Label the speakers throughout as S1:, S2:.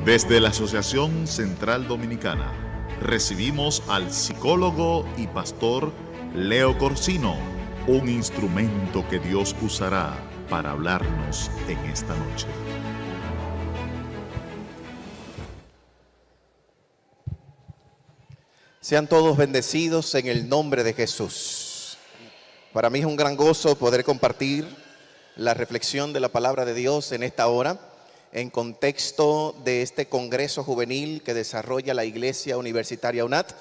S1: Desde la Asociación Central Dominicana recibimos al psicólogo y pastor Leo Corsino, un instrumento que Dios usará para hablarnos en esta noche.
S2: Sean todos bendecidos en el nombre de Jesús. Para mí es un gran gozo poder compartir la reflexión de la palabra de Dios en esta hora, en contexto de este congreso juvenil que desarrolla la Iglesia Universitaria UNAT,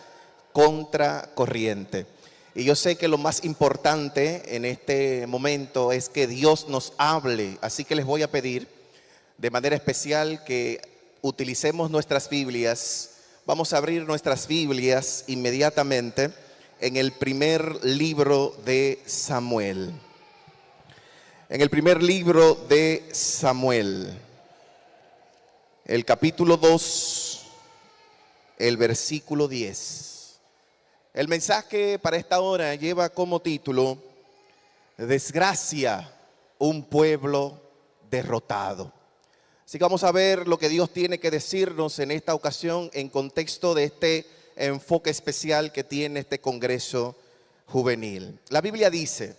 S2: Contracorriente. Y yo sé que lo más importante en este momento es que Dios nos hable, así que les voy a pedir de manera especial que utilicemos nuestras Biblias. Vamos a abrir nuestras Biblias inmediatamente en el primer libro de Samuel. En el primer libro de Samuel, el capítulo 2, el versículo 10. El mensaje para esta hora lleva como título: Desgracia, un pueblo derrotado. Así que vamos a ver lo que Dios tiene que decirnos en esta ocasión en contexto de este enfoque especial que tiene este congreso juvenil. La Biblia dice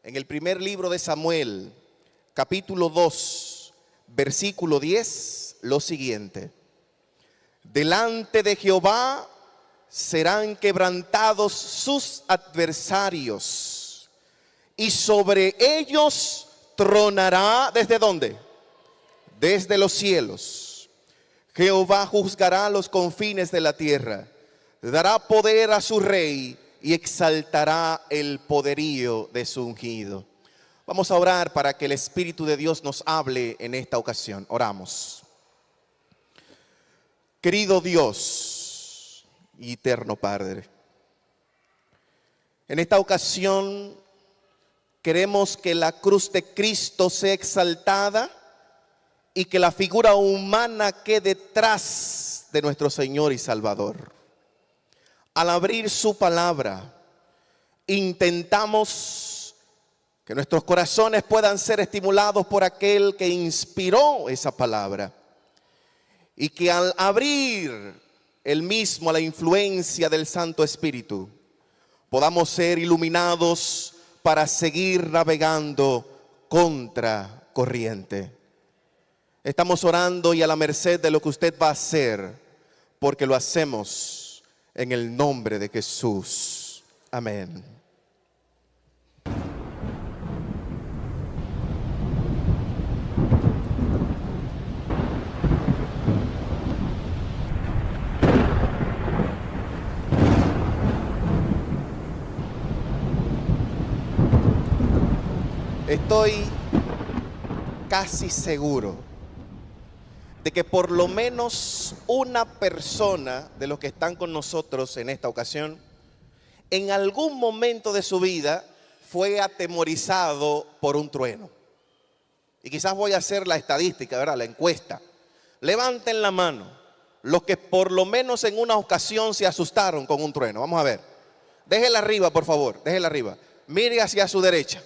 S2: en el primer libro de Samuel, capítulo 2, versículo 10, lo siguiente: delante de Jehová serán quebrantados sus adversarios, y sobre ellos tronará, ¿desde dónde? Desde los cielos. Jehová juzgará los confines de la tierra, dará poder a su rey y exaltará el poderío de su ungido. Vamos a orar para que el Espíritu de Dios nos hable en esta ocasión. Oramos. Querido Dios y eterno Padre, en esta ocasión queremos que la cruz de Cristo sea exaltada y que la figura humana quede detrás de nuestro Señor y Salvador. Al abrir su palabra, intentamos que nuestros corazones puedan ser estimulados por aquel que inspiró esa palabra, y que al abrir el mismo a la influencia del Santo Espíritu, podamos ser iluminados para seguir navegando contra corriente. Estamos orando y a la merced de lo que usted va a hacer, porque lo hacemos en el nombre de Jesús. Amén. Estoy casi seguro de que por lo menos una persona de los que están con nosotros en esta ocasión, en algún momento de su vida fue atemorizado por un trueno. Y quizás voy a hacer la estadística, ¿verdad? La encuesta. Levanten la mano los que por lo menos en una ocasión se asustaron con un trueno. Vamos a ver. Déjela arriba, por favor. Déjela arriba. Mire hacia su derecha.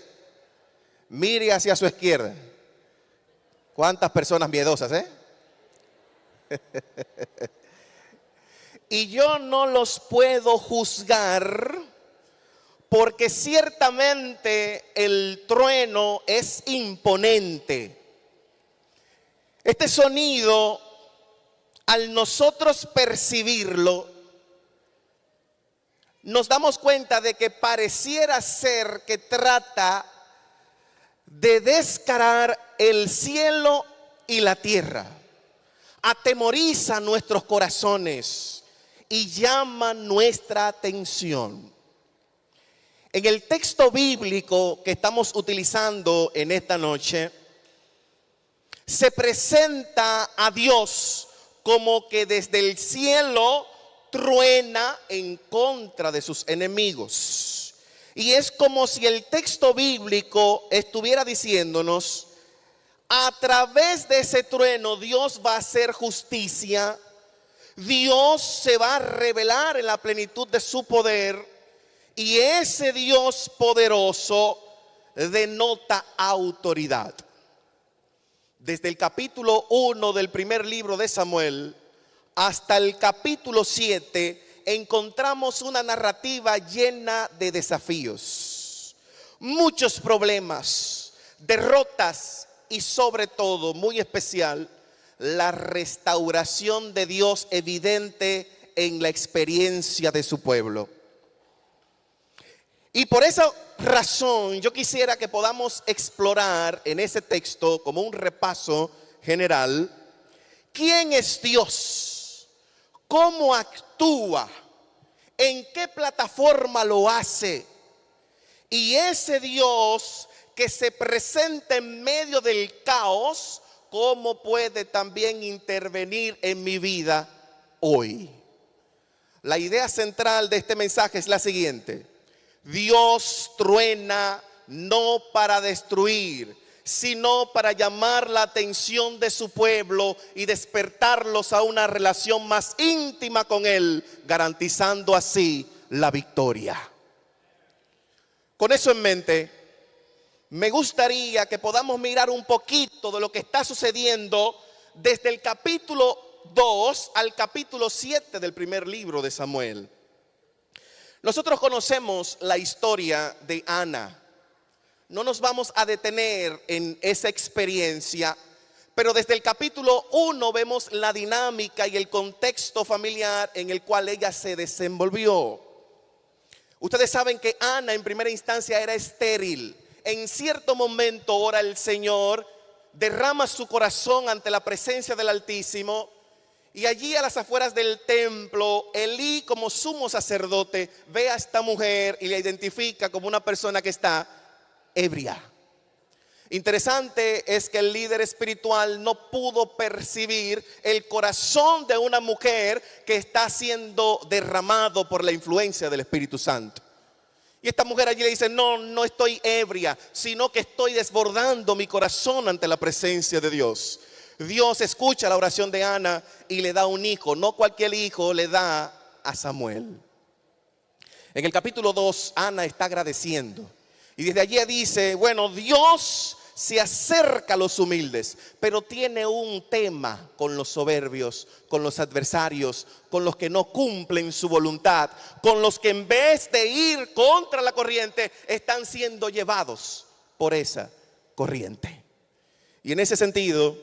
S2: Mire hacia su izquierda. ¿Cuántas personas miedosas, Y yo no los puedo juzgar, porque ciertamente el trueno es imponente. Este sonido, al nosotros percibirlo, nos damos cuenta de que pareciera ser que trata de descarar el cielo y la tierra. Atemoriza nuestros corazones y llama nuestra atención. En el texto bíblico que estamos utilizando en esta noche, se presenta a Dios como que desde el cielo truena en contra de sus enemigos. Y es como si el texto bíblico estuviera diciéndonos: a través de ese trueno Dios va a hacer justicia, Dios se va a revelar en la plenitud de su poder, y ese Dios poderoso denota autoridad. desde el capítulo 1 del primer libro de Samuel hasta el capítulo 7, encontramos una narrativa llena de desafíos, muchos problemas, derrotas y sobre todo, muy especial, la restauración de Dios evidente en la experiencia de su pueblo. Y por esa razón yo quisiera que podamos explorar en ese texto, como un repaso general, quién es Dios, cómo actúa, en qué plataforma lo hace, y ese Dios que se presenta en medio del caos, cómo puede también intervenir en mi vida hoy. La idea central de este mensaje es la siguiente: Dios truena no para destruir, sino para llamar la atención de su pueblo y despertarlos a una relación más íntima con Él, garantizando así la victoria. Con eso en mente, me gustaría que podamos mirar un poquito de lo que está sucediendo desde el capítulo 2 al capítulo 7 del primer libro de Samuel. Nosotros conocemos la historia de Ana. No nos vamos a detener en esa experiencia, pero desde el capítulo 1 vemos la dinámica y el contexto familiar en el cual ella se desenvolvió. Ustedes saben que Ana en primera instancia era estéril. En cierto momento ora el Señor, derrama su corazón ante la presencia del Altísimo, y allí a las afueras del templo, Elí, como sumo sacerdote, ve a esta mujer y la identifica como una persona que está ebria. Interesante es que el líder espiritual no pudo percibir el corazón de una mujer que está siendo derramado por la influencia del Espíritu Santo. Y esta mujer allí le dice: no estoy ebria, sino que estoy desbordando mi corazón ante la presencia de Dios. Dios escucha la oración de Ana y le da un hijo. No cualquier hijo, le da a Samuel. En el capítulo 2, Ana está agradeciendo. Y desde allí dice: bueno, Dios se acerca a los humildes, pero tiene un tema con los soberbios, con los adversarios, con los que no cumplen su voluntad, con los que en vez de ir contra la corriente están siendo llevados por esa corriente. Y en ese sentido,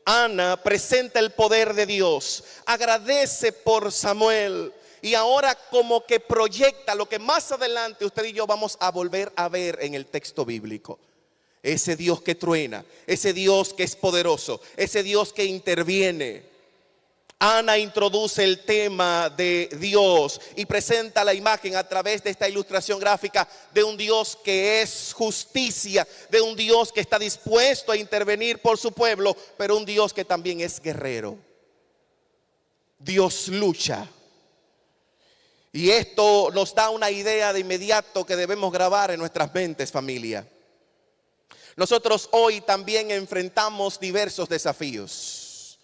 S2: Ana presenta el poder de Dios, agradece por Samuel y ahora como que proyecta lo que más adelante usted y yo vamos a volver a ver en el texto bíblico. Ese Dios que truena, ese Dios que es poderoso, ese Dios que interviene. Ana introduce el tema de Dios y presenta la imagen a través de esta ilustración gráfica de un Dios que es justicia, de un Dios que está dispuesto a intervenir por su pueblo, pero un Dios que también es guerrero. Dios lucha. Y esto nos da una idea de inmediato que debemos grabar en nuestras mentes, familia. Nosotros hoy también enfrentamos diversos desafíos.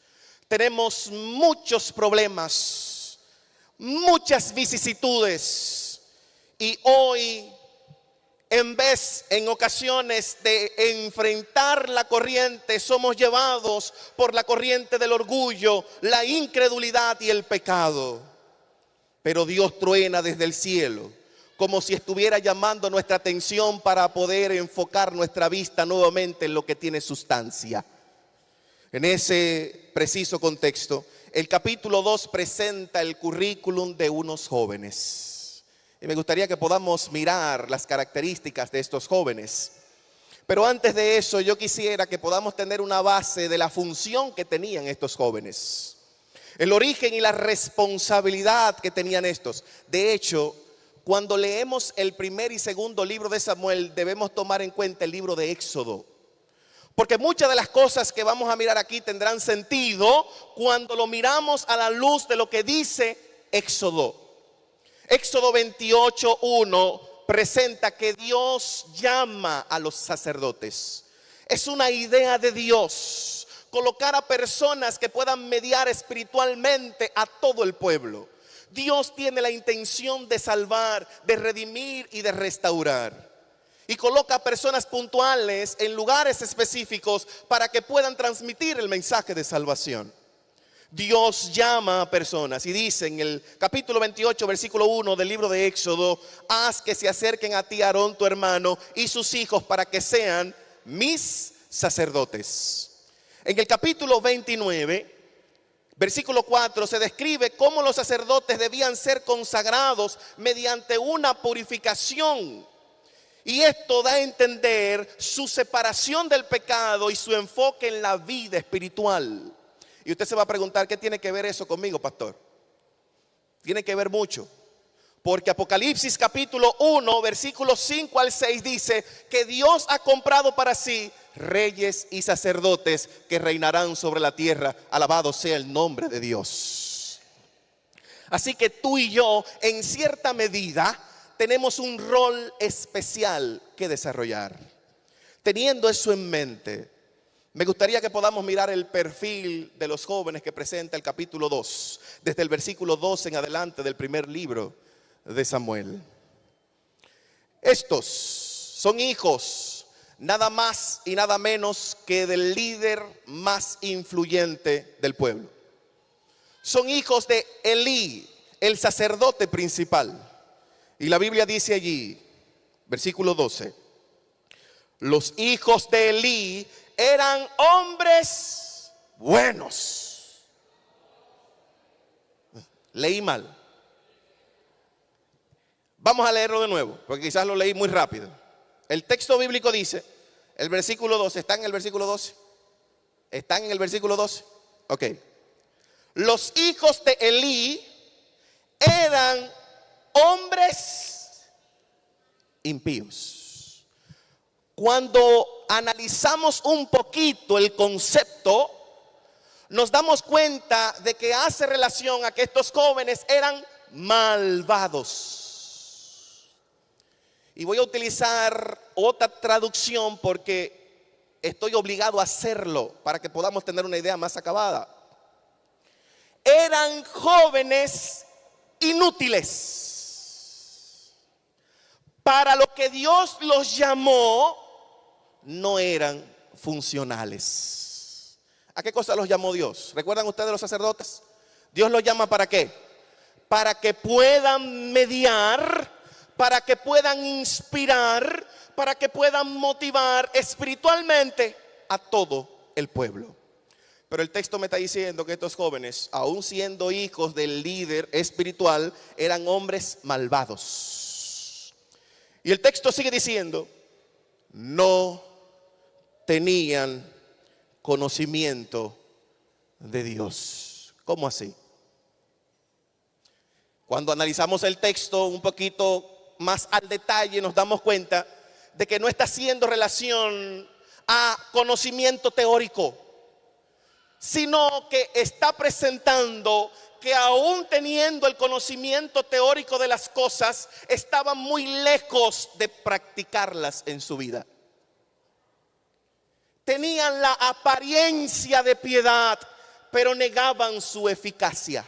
S2: Tenemos muchos problemas, muchas vicisitudes. Y hoy, en ocasiones de enfrentar la corriente, somos llevados por la corriente del orgullo, la incredulidad y el pecado. Pero Dios truena desde el cielo, como si estuviera llamando nuestra atención para poder enfocar nuestra vista nuevamente en lo que tiene sustancia. En ese preciso contexto, el capítulo 2 presenta el currículum de unos jóvenes. Y me gustaría que podamos mirar las características de estos jóvenes. Pero antes de eso, yo quisiera que podamos tener una base de la función que tenían estos jóvenes. El origen y la responsabilidad que tenían estos. De hecho, cuando leemos el primer y segundo libro de Samuel, debemos tomar en cuenta el libro de Éxodo. Porque muchas de las cosas que vamos a mirar aquí tendrán sentido cuando lo miramos a la luz de lo que dice Éxodo. Éxodo 28:1 presenta que Dios llama a los sacerdotes. Es una idea de Dios, colocar a personas que puedan mediar espiritualmente a todo el pueblo. Dios tiene la intención de salvar, de redimir y de restaurar. y coloca personas puntuales en lugares específicos para que puedan transmitir el mensaje de salvación. Dios llama a personas y dice en el capítulo 28, versículo 1 del libro de Éxodo: haz que se acerquen a ti Aarón tu hermano y sus hijos para que sean mis sacerdotes. En el capítulo 29, versículo 4, se describe cómo los sacerdotes debían ser consagrados mediante una purificación. Y esto da a entender su separación del pecado y su enfoque en la vida espiritual. Y usted se va a preguntar, ¿qué tiene que ver eso conmigo, pastor? Tiene que ver mucho. Porque Apocalipsis capítulo 1, versículos 5 al 6 dice que Dios ha comprado para sí reyes y sacerdotes que reinarán sobre la tierra. Alabado sea el nombre de Dios. Así que tú y yo, en cierta medida, tenemos un rol especial que desarrollar. Teniendo eso en mente, me gustaría que podamos mirar el perfil de los jóvenes que presenta el capítulo 2, desde el versículo 2 en adelante del primer libro de Samuel. Estos son hijos nada más y nada menos que del líder más influyente del pueblo. Son hijos de Elí, el sacerdote principal. Y la Biblia dice allí, versículo 12: los hijos de Elí eran hombres buenos. Leí mal. Vamos a leerlo de nuevo, porque quizás lo leí muy rápido. El texto bíblico dice, el versículo 12, ¿está en el versículo 12? ¿Están en el versículo 12? Ok. Los hijos de Elí eran hombres impíos. Cuando analizamos un poquito el concepto, nos damos cuenta de que hace relación a que estos jóvenes eran malvados. Y voy a utilizar otra traducción porque estoy obligado a hacerlo para que podamos tener una idea más acabada. Eran jóvenes inútiles. Para lo que Dios los llamó, no eran funcionales. ¿A qué cosa los llamó Dios? ¿Recuerdan ustedes los sacerdotes? Dios los llama ¿para qué? Para que puedan mediar, para que puedan inspirar, para que puedan motivar espiritualmente a todo el pueblo. Pero el texto me está diciendo que estos jóvenes, aun siendo hijos del líder espiritual, eran hombres malvados. Y el texto sigue diciendo, no tenían conocimiento de Dios. ¿Cómo así? Cuando analizamos el texto un poquito más al detalle, nos damos cuenta de que no está haciendo relación a conocimiento teórico, sino que está presentando que aún teniendo el conocimiento teórico de las cosas, estaban muy lejos de practicarlas en su vida. Tenían la apariencia de piedad, pero negaban su eficacia.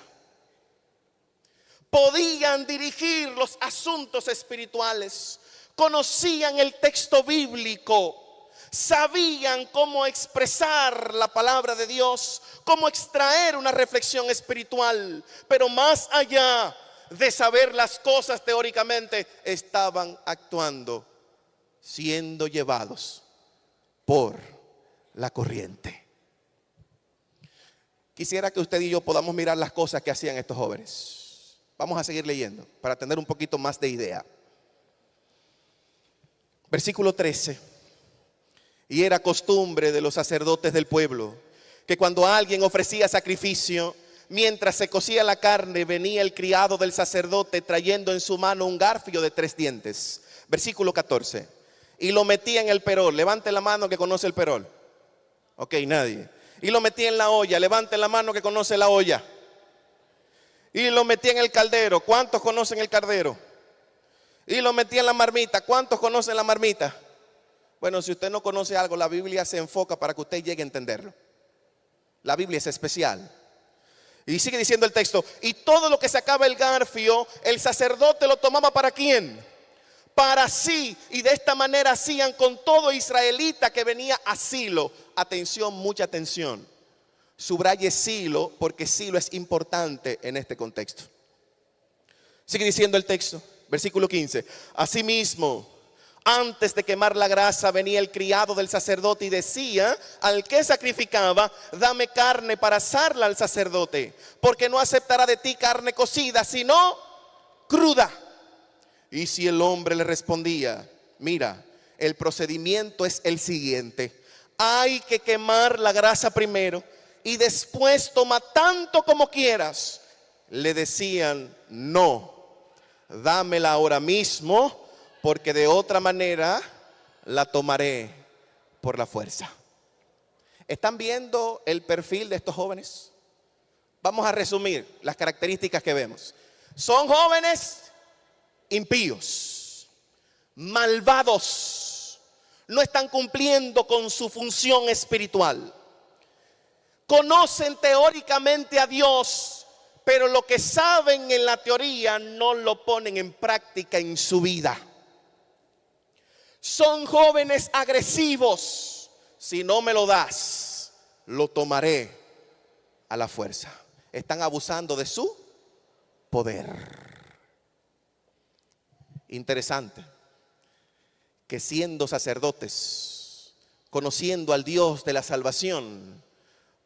S2: Podían dirigir los asuntos espirituales, conocían el texto bíblico, sabían cómo expresar la palabra de Dios, cómo extraer una reflexión espiritual, pero más allá de saber las cosas teóricamente, estaban actuando, siendo llevados por la corriente. Quisiera que usted y yo podamos mirar las cosas que hacían estos jóvenes. Vamos a seguir leyendo para tener un poquito más de idea. Versículo 13. Y era costumbre de los sacerdotes del pueblo que cuando alguien ofrecía sacrificio, mientras se cocía la carne, venía el criado del sacerdote trayendo en su mano un garfio de 3 dientes. Versículo 14. Y lo metía en el perol. Levante la mano que conoce el perol. Ok, nadie. Y lo metía en la olla. Levante la mano que conoce la olla. Y lo metía en el caldero. ¿Cuántos conocen el caldero? Y lo metía en la marmita. ¿Cuántos conocen la marmita? Bueno, si usted no conoce algo, la Biblia se enfoca para que usted llegue a entenderlo. La Biblia es especial. Y sigue diciendo el texto, y todo lo que sacaba el garfio, el sacerdote lo tomaba ¿para quién? para sí, y de esta manera hacían con todo israelita que venía a Silo. Atención, mucha atención. Subraye Silo porque Silo es importante en este contexto. Sigue diciendo el texto, versículo 15. Asimismo, antes de quemar la grasa venía el criado del sacerdote y decía al que sacrificaba: dame carne para asarla al sacerdote, porque no aceptará de ti carne cocida, sino cruda. Y si el hombre le respondía: mira, el procedimiento es el siguiente: hay que quemar la grasa primero y después toma tanto como quieras, le decían: no, dámela ahora mismo, porque de otra manera la tomaré por la fuerza. ¿Están viendo el perfil de estos jóvenes? Vamos a resumir las características que vemos. Son jóvenes impíos, malvados, no están cumpliendo con su función espiritual. Conocen teóricamente a Dios, pero lo que saben en la teoría no lo ponen en práctica en su vida. Son jóvenes agresivos. Si no me lo das, lo tomaré a la fuerza. Están abusando de su poder. Interesante que siendo sacerdotes, conociendo al Dios de la salvación,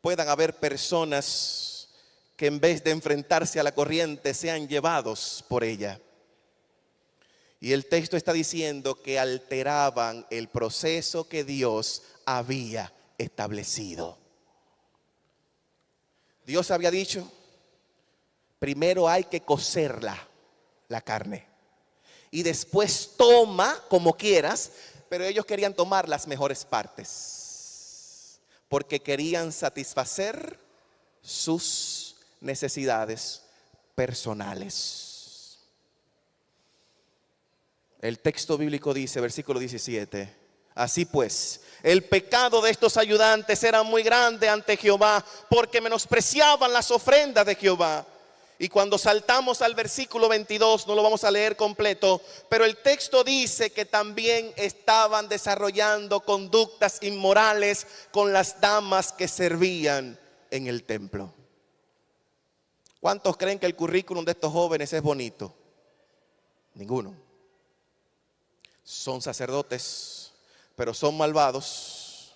S2: puedan haber personas que en vez de enfrentarse a la corriente sean llevados por ella. Y el texto está diciendo que alteraban el proceso que Dios había establecido. Dios había dicho: primero hay que cocerla, la carne, y después toma como quieras, pero ellos querían tomar las mejores partes, porque querían satisfacer sus necesidades personales. El texto bíblico dice, versículo 17: así pues, el pecado de estos ayudantes era muy grande ante Jehová, porque menospreciaban las ofrendas de Jehová. Y cuando saltamos al versículo 22, no lo vamos a leer completo, pero el texto dice que también estaban desarrollando conductas inmorales con las damas que servían en el templo. ¿Cuántos creen que el currículum de estos jóvenes es bonito? Ninguno. Son sacerdotes, pero son malvados,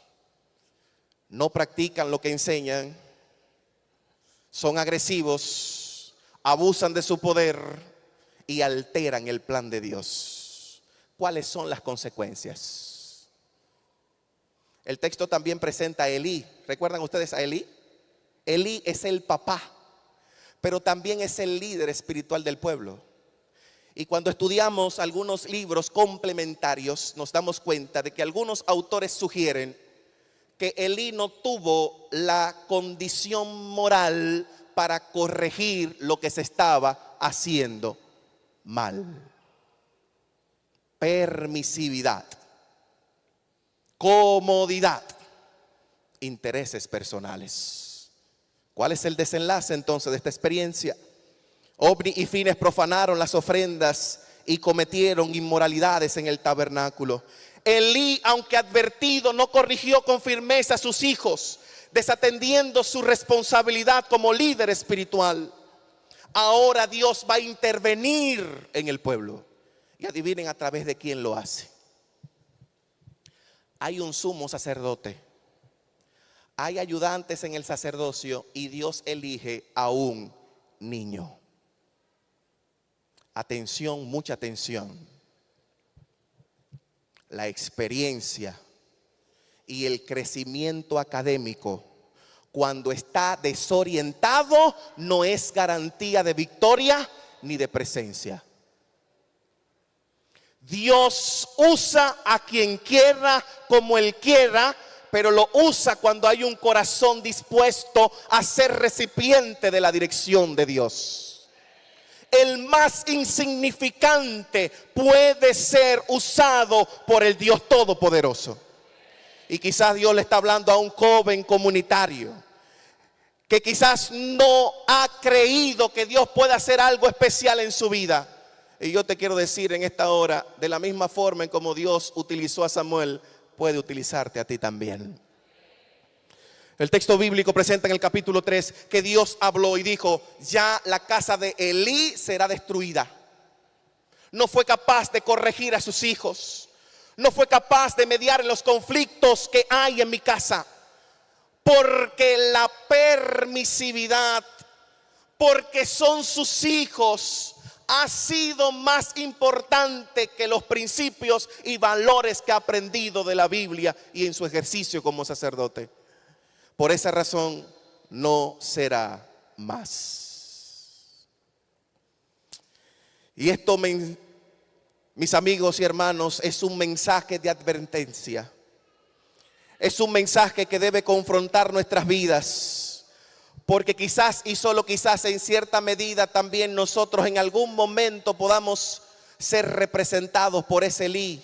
S2: no practican lo que enseñan, son agresivos, abusan de su poder y alteran el plan de Dios. ¿Cuáles son las consecuencias? El texto también presenta a Elí. ¿Recuerdan ustedes a Elí? Elí es el papá, pero también es el líder espiritual del pueblo. Y cuando estudiamos algunos libros complementarios, nos damos cuenta de que algunos autores sugieren que Elí no tuvo la condición moral para corregir lo que se estaba haciendo mal. Permisividad, comodidad, intereses personales. ¿Cuál es el desenlace entonces de esta experiencia? Ofni y Fines profanaron las ofrendas y cometieron inmoralidades en el tabernáculo. Elí, aunque advertido, no corrigió con firmeza a sus hijos, desatendiendo su responsabilidad como líder espiritual. Ahora Dios va a intervenir en el pueblo. Y adivinen a través de quién lo hace. Hay un sumo sacerdote, hay ayudantes en el sacerdocio y Dios elige a un niño. Atención, mucha atención. La experiencia y el crecimiento académico, cuando está desorientado, no es garantía de victoria ni de presencia. Dios usa a quien quiera, como Él quiera, pero lo usa cuando hay un corazón dispuesto a ser recipiente de la dirección de Dios. El más insignificante puede ser usado por el Dios Todopoderoso. Y quizás Dios le está hablando a un joven comunitario que quizás no ha creído que Dios pueda hacer algo especial en su vida. Y yo te quiero decir en esta hora, de la misma forma en como Dios utilizó a Samuel, puede utilizarte a ti también. El texto bíblico presenta en el capítulo 3 que Dios habló y dijo: ya la casa de Elí será destruida. No fue capaz de corregir a sus hijos. No fue capaz de mediar en los conflictos que hay en mi casa. Porque la permisividad, porque son sus hijos, ha sido más importante que los principios y valores que ha aprendido de la Biblia y en su ejercicio como sacerdote. Por esa razón no será más. Y esto, mis amigos y hermanos, es un mensaje de advertencia. Es un mensaje que debe confrontar nuestras vidas. Porque quizás y solo quizás en cierta medida también nosotros en algún momento podamos ser representados por ese Elí.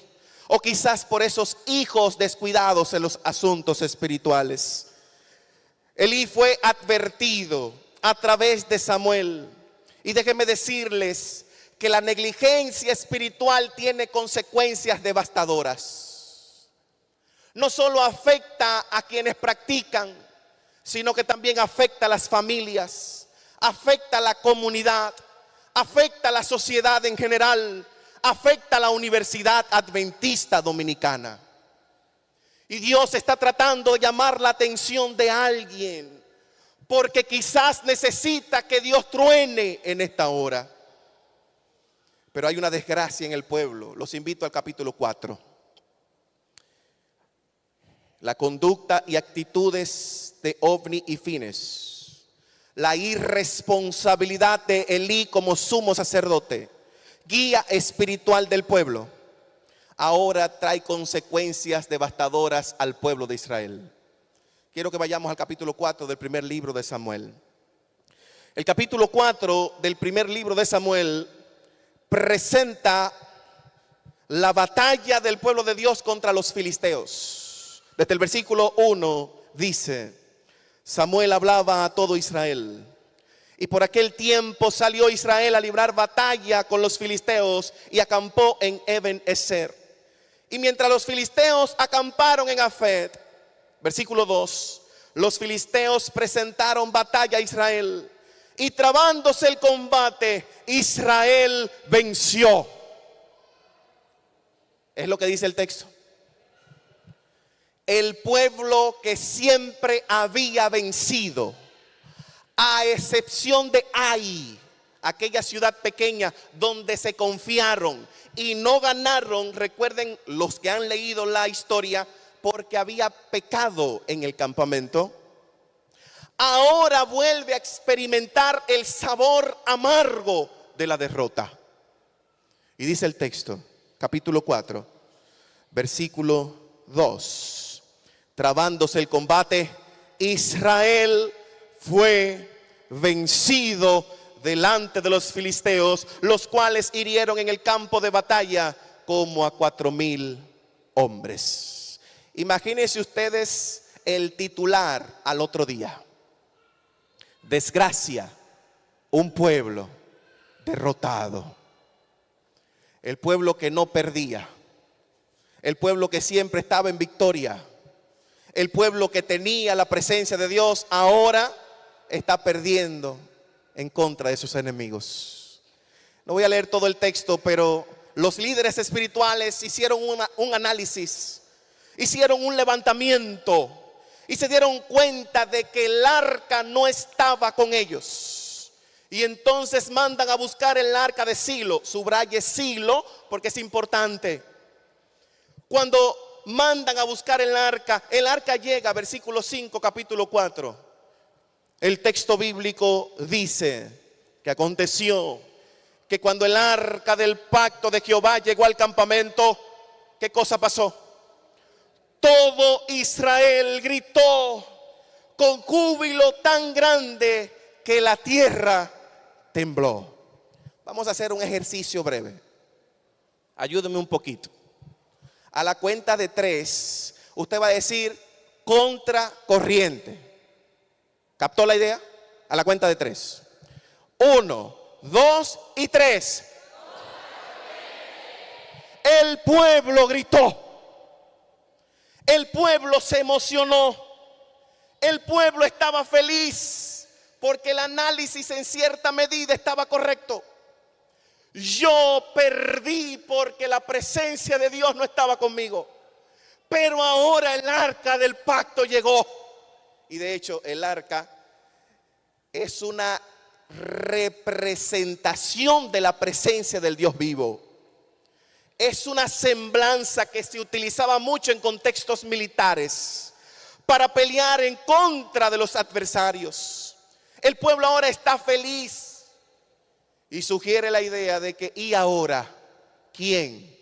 S2: O quizás por esos hijos descuidados en los asuntos espirituales. Elí fue advertido a través de Samuel. Y déjenme decirles que la negligencia espiritual tiene consecuencias devastadoras. No solo afecta a quienes practican, sino que también afecta a las familias, afecta a la comunidad, afecta a la sociedad en general, afecta a la Universidad Adventista Dominicana. Y Dios está tratando de llamar la atención de alguien, porque quizás necesita que Dios truene en esta hora. Pero hay una desgracia en el pueblo. Los invito al capítulo 4. La conducta y actitudes de Ofni y Fines. La irresponsabilidad de Elí como sumo sacerdote, guía espiritual del pueblo, ahora trae consecuencias devastadoras al pueblo de Israel. Quiero que vayamos al capítulo 4 del primer libro de Samuel. El capítulo 4 del primer libro de Samuel presenta la batalla del pueblo de Dios contra los filisteos. Desde el versículo 1 dice: Samuel hablaba a todo Israel. Y por aquel tiempo salió Israel a librar batalla con los filisteos y acampó en Eben-ezer. Y mientras los filisteos acamparon en Afet, versículo 2, los filisteos presentaron batalla a Israel. Y trabándose el combate, Israel venció. Es lo que dice el texto. El pueblo que siempre había vencido, a excepción de Ai, aquella ciudad pequeña donde se confiaron y no ganaron. Recuerden los que han leído la historia, porque había pecado en el campamento. Ahora vuelve a experimentar el sabor amargo de la derrota. Y dice el texto, capítulo 4, versículo 2. Trabándose el combate, Israel fue vencido delante de los filisteos, los cuales hirieron en el campo de batalla como a 4,000 hombres. Imagínense ustedes el titular al otro día: desgracia, un pueblo derrotado. El pueblo que no perdía, el pueblo que siempre estaba en victoria, el pueblo que tenía la presencia de Dios, ahora está perdiendo en contra de sus enemigos. No voy a leer todo el texto, pero los líderes espirituales hicieron un análisis, hicieron un levantamiento y se dieron cuenta de que el arca no estaba con ellos. Y entonces mandan a buscar el arca de Silo. Subraye Silo porque es importante. Cuando mandan a buscar el arca llega, versículo 5, capítulo 4. El texto bíblico dice que aconteció que cuando el arca del pacto de Jehová llegó al campamento, ¿qué cosa pasó? Todo Israel gritó con júbilo tan grande que la tierra tembló. Vamos a hacer un ejercicio breve. Ayúdeme un poquito. A la cuenta de 3, usted va a decir contra corriente. ¿Captó la idea? A la cuenta de 3. 1, 2 y 3. El pueblo gritó. El pueblo se emocionó. El pueblo estaba feliz porque el análisis en cierta medida estaba correcto. Yo perdí porque la presencia de Dios no estaba conmigo. Pero ahora el arca del pacto llegó. Y de hecho el arca es una representación de la presencia del Dios vivo. Es una semblanza que se utilizaba mucho en contextos militares para pelear en contra de los adversarios. El pueblo ahora está feliz y sugiere la idea de que ¿y ahora quién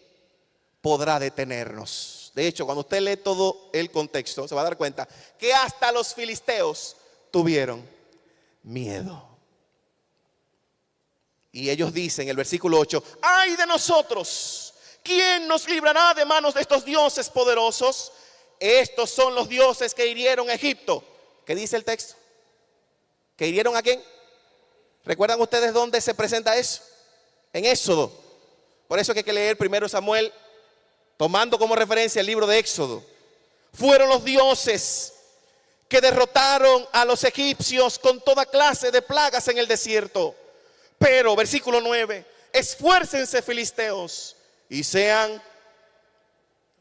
S2: podrá detenernos? De hecho, cuando usted lee todo el contexto, se va a dar cuenta que hasta los filisteos tuvieron miedo. Y ellos dicen en el versículo 8: ¡ay de nosotros! ¿Quién nos librará de manos de estos dioses poderosos? Estos son los dioses que hirieron a Egipto. ¿Qué dice el texto? ¿Que hirieron a quién? ¿Recuerdan ustedes dónde se presenta eso? En Éxodo. Por eso que hay que leer primero Samuel, tomando como referencia el libro de Éxodo. Fueron los dioses que derrotaron a los egipcios con toda clase de plagas en el desierto. Pero, versículo 9, esfuércense filisteos y sean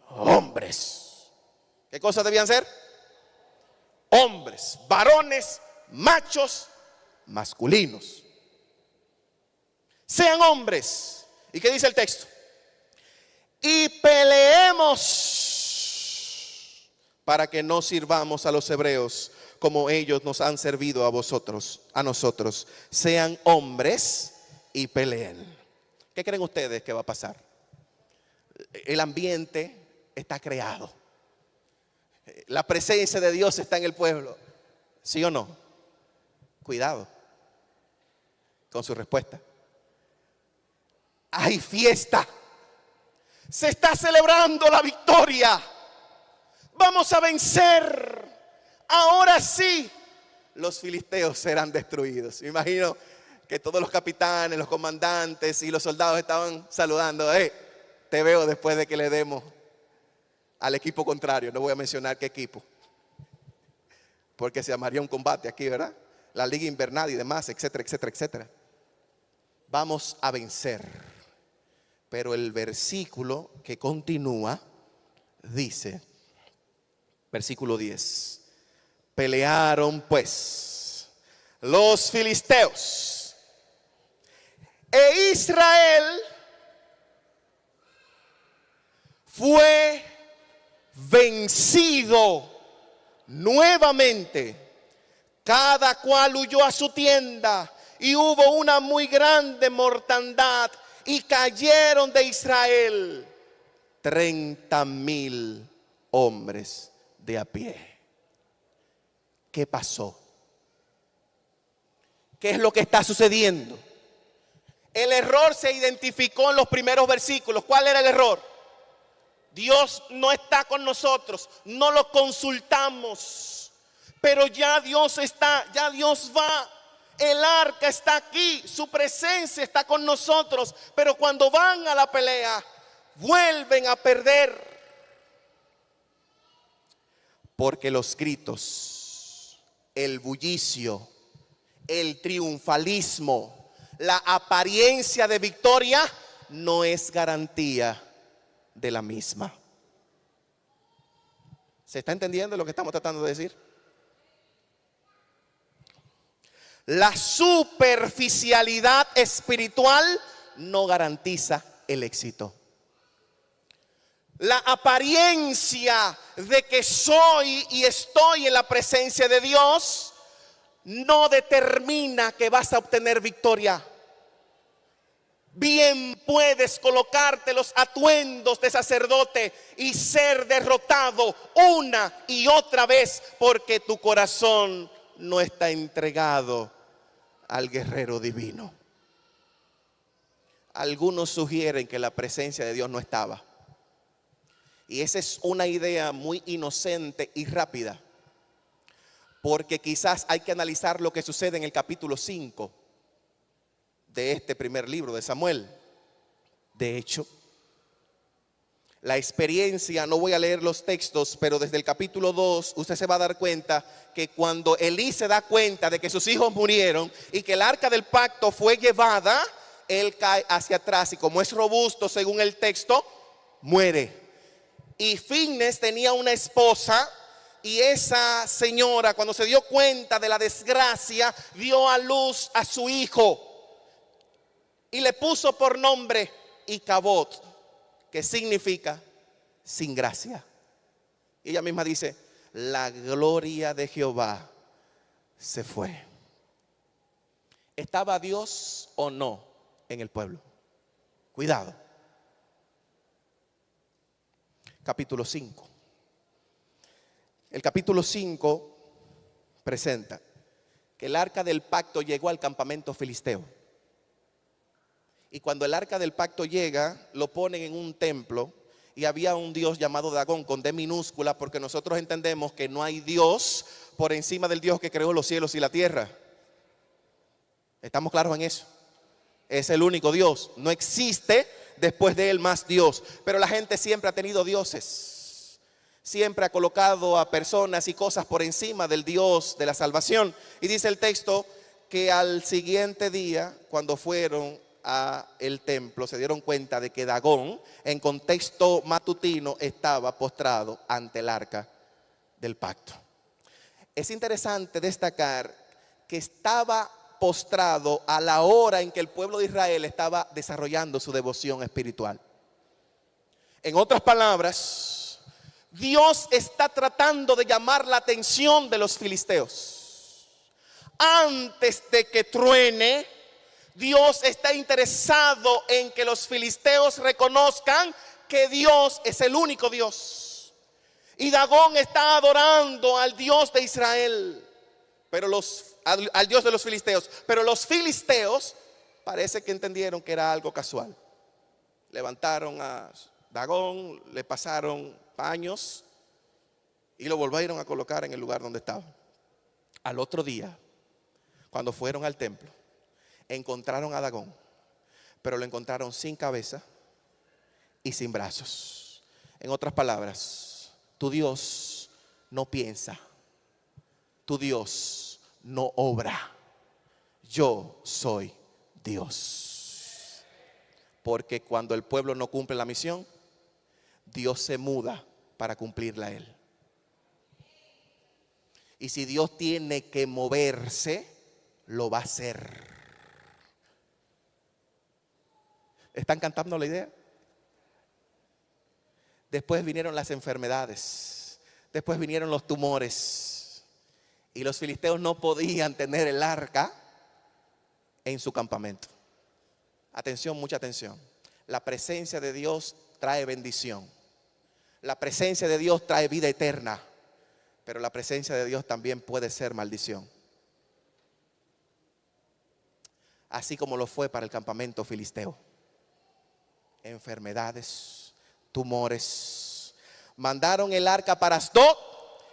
S2: hombres. ¿Qué cosas debían ser? Hombres, varones, machos, masculinos. Sean hombres. ¿Y qué dice el texto? Y peleemos para que no sirvamos a los hebreos como ellos nos han servido a vosotros, a nosotros. Sean hombres y peleen. ¿Qué creen ustedes que va a pasar? El ambiente está creado. La presencia de Dios está en el pueblo. ¿Sí o no? Cuidado con su respuesta. Hay fiesta. Se está celebrando la victoria. Vamos a vencer. Ahora sí, los filisteos serán destruidos. Me imagino que todos los capitanes, los comandantes y los soldados estaban saludando. Te veo después de que le demos al equipo contrario. No voy a mencionar qué equipo, porque se llamaría un combate aquí, ¿verdad? La liga invernal y demás, etcétera, etcétera, etcétera. Vamos a vencer. Pero el versículo que continúa dice, versículo 10: pelearon pues los filisteos e Israel fue vencido nuevamente. Cada cual huyó a su tienda y hubo una muy grande mortandad y cayeron de Israel 30,000 hombres de a pie. ¿Qué pasó? ¿Qué es lo que está sucediendo? El error se identificó en los primeros versículos. ¿Cuál era el error? Dios no está con nosotros, no lo consultamos, pero ya Dios está, ya Dios va. El arca está aquí, su presencia está con nosotros, pero cuando van a la pelea, vuelven a perder. Porque los gritos, el bullicio, el triunfalismo, la apariencia de victoria no es garantía de la misma. ¿Se está entendiendo lo que estamos tratando de decir? La superficialidad espiritual no garantiza el éxito. La apariencia de que soy y estoy en la presencia de Dios no determina que vas a obtener victoria. Bien puedes colocarte los atuendos de sacerdote y ser derrotado una y otra vez porque tu corazón no está entregado al guerrero divino. Algunos sugieren que la presencia de Dios no estaba. Y esa es una idea muy inocente y rápida, porque quizás hay que analizar lo que sucede en el capítulo 5 de este primer libro de Samuel. De hecho, la experiencia, no voy a leer los textos, pero desde el capítulo 2 usted se va a dar cuenta que cuando Elí se da cuenta de que sus hijos murieron y que el arca del pacto fue llevada, él cae hacia atrás y como es robusto según el texto, muere. Y Finnes tenía una esposa y esa señora, cuando se dio cuenta de la desgracia, dio a luz a su hijo y le puso por nombre Icabod, que significa sin gracia. Y ella misma dice, la gloria de Jehová se fue. ¿Estaba Dios o no en el pueblo? Cuidado. Capítulo 5. El capítulo 5 presenta que el arca del pacto llegó al campamento filisteo. Y cuando el arca del pacto llega, lo ponen en un templo. Y había un dios llamado Dagón con D minúscula, porque nosotros entendemos que no hay Dios por encima del Dios que creó los cielos y la tierra. ¿Estamos claros en eso? Es el único Dios. No existe después de él más Dios. Pero la gente siempre ha tenido dioses. Siempre ha colocado a personas y cosas por encima del Dios de la salvación. Y dice el texto que al siguiente día, cuando fueron a el templo, se dieron cuenta de que Dagón, en contexto matutino, estaba postrado ante el arca del pacto. Es interesante destacar que estaba postrado a la hora en que el pueblo de Israel estaba desarrollando su devoción espiritual. En otras palabras, Dios está tratando de llamar la atención de los filisteos. Antes de que truene, Dios está interesado en que los filisteos reconozcan que Dios es el único Dios. Y Dagón está adorando al Dios de Israel, pero al Dios de los filisteos. Pero los filisteos parece que entendieron que era algo casual. Levantaron a Dagón, le pasaron paños y lo volvieron a colocar en el lugar donde estaba. Al otro día, cuando fueron al templo, encontraron a Dagón, pero lo encontraron sin cabeza y sin brazos. En otras palabras, tu Dios no piensa, tu Dios no obra. Yo soy Dios. Porque cuando el pueblo no cumple la misión, Dios se muda para cumplirla a él. Y si Dios tiene que moverse, lo va a hacer. ¿Están cantando la idea? Después vinieron las enfermedades. Después vinieron los tumores. Y los filisteos no podían tener el arca en su campamento. Atención, mucha atención. La presencia de Dios trae bendición. La presencia de Dios trae vida eterna. Pero la presencia de Dios también puede ser maldición. Así como lo fue para el campamento filisteo. Enfermedades, tumores. Mandaron el arca para Asdod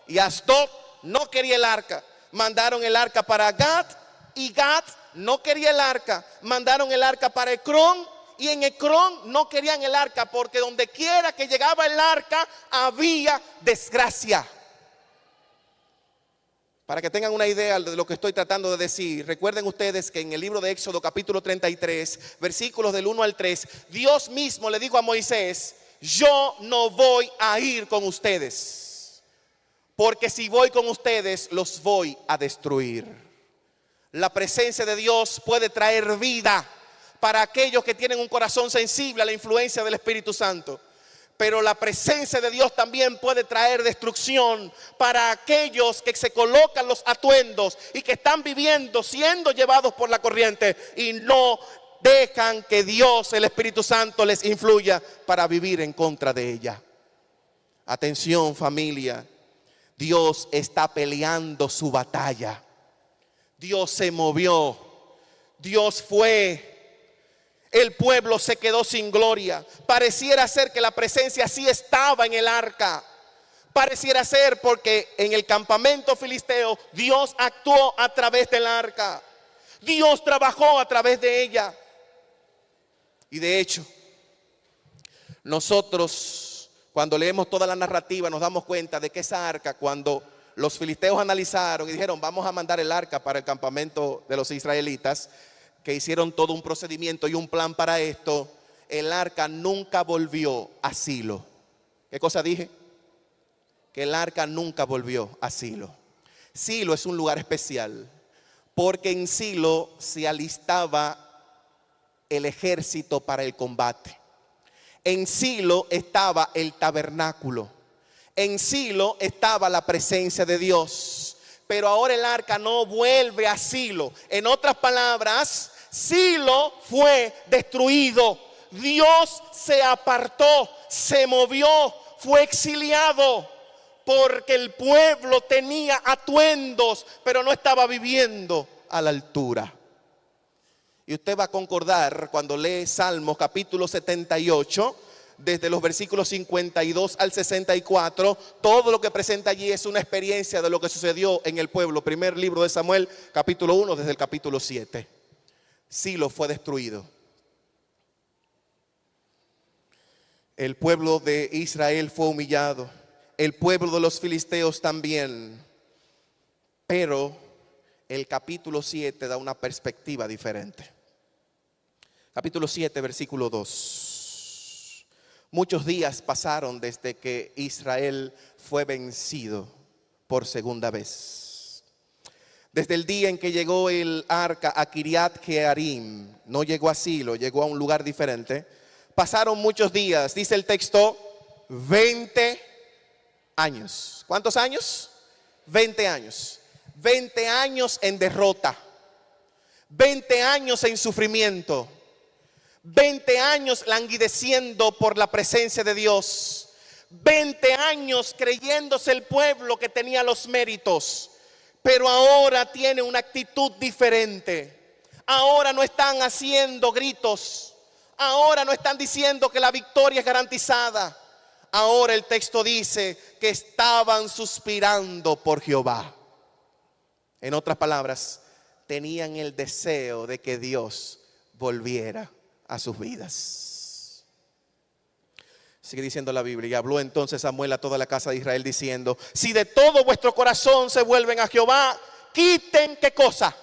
S2: y Asdod no quería el arca. Mandaron el arca para Gat y Gat no quería el arca. Mandaron el arca para Ecrón y en Ecrón no querían el arca, porque donde quiera que llegaba el arca había desgracia. Para que tengan una idea de lo que estoy tratando de decir, recuerden ustedes que en el libro de Éxodo capítulo 33, versículos del 1 al 3, Dios mismo le dijo a Moisés, yo no voy a ir con ustedes, porque si voy con ustedes los voy a destruir. La presencia de Dios puede traer vida para aquellos que tienen un corazón sensible a la influencia del Espíritu Santo. Pero la presencia de Dios también puede traer destrucción para aquellos que se colocan los atuendos y que están viviendo, siendo llevados por la corriente y no dejan que Dios, el Espíritu Santo, les influya para vivir en contra de ella. Atención, familia, Dios está peleando su batalla. Dios se movió, Dios fue. El pueblo se quedó sin gloria. Pareciera ser que la presencia sí estaba en el arca. Pareciera ser porque en el campamento filisteo Dios actuó a través del arca. Dios trabajó a través de ella. Y de hecho, nosotros Cuando leemos toda la narrativa nos damos cuenta de que esa arca, cuando los filisteos analizaron y dijeron vamos a mandar el arca para el campamento de los israelitas, que hicieron todo un procedimiento y un plan para esto, el arca nunca volvió a Silo. ¿Qué cosa dije? Que el arca nunca volvió a Silo. Silo es un lugar especial porque en Silo se alistaba el ejército para el combate. En Silo estaba el tabernáculo. En Silo estaba la presencia de Dios. Pero ahora el arca no vuelve a Silo. En otras palabras, Silo fue destruido. Dios se apartó, se movió, fue exiliado. Porque el pueblo tenía atuendos, pero no estaba viviendo a la altura. Y usted va a concordar cuando lee Salmos capítulo 78, desde los versículos 52 al 64, todo lo que presenta allí es una experiencia de lo que sucedió en el pueblo. Primer libro de Samuel, capítulo 1, desde el capítulo 7. Silo fue destruido. El pueblo de Israel fue humillado. El pueblo de los filisteos también. Pero el capítulo 7 da una perspectiva diferente. Capítulo 7, versículo 2. Muchos días pasaron desde que Israel fue vencido por segunda vez. Desde el día en que llegó el arca a Kiriat Jearim, no llegó a Silo, llegó a un lugar diferente. Pasaron muchos días, dice el texto, 20 años. ¿Cuántos años? 20 años. 20 años en derrota. 20 años en sufrimiento. 20 años languideciendo por la presencia de Dios. 20 años creyéndose el pueblo que tenía los méritos. Pero ahora tiene una actitud diferente. Ahora no están haciendo gritos. Ahora no están diciendo que la victoria es garantizada. Ahora el texto dice que estaban suspirando por Jehová. En otras palabras, tenían el deseo de que Dios volviera a sus vidas. Sigue diciendo la Biblia: y habló entonces Samuel a toda la casa de Israel diciendo: si de todo vuestro corazón se vuelven a Jehová, quiten, ¿qué cosa?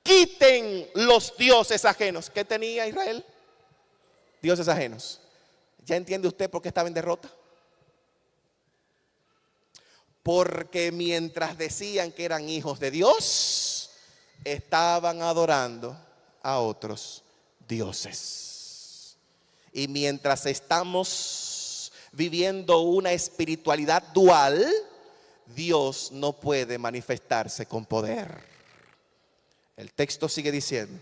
S2: Quiten los dioses ajenos. ¿Qué tenía Israel? Dioses ajenos. ¿Ya entiende usted por qué estaba en derrota? Porque mientras decían que eran hijos de Dios, estaban adorando a otros dioses. Y mientras estamos viviendo una espiritualidad dual, Dios no puede manifestarse con poder. El texto sigue diciendo: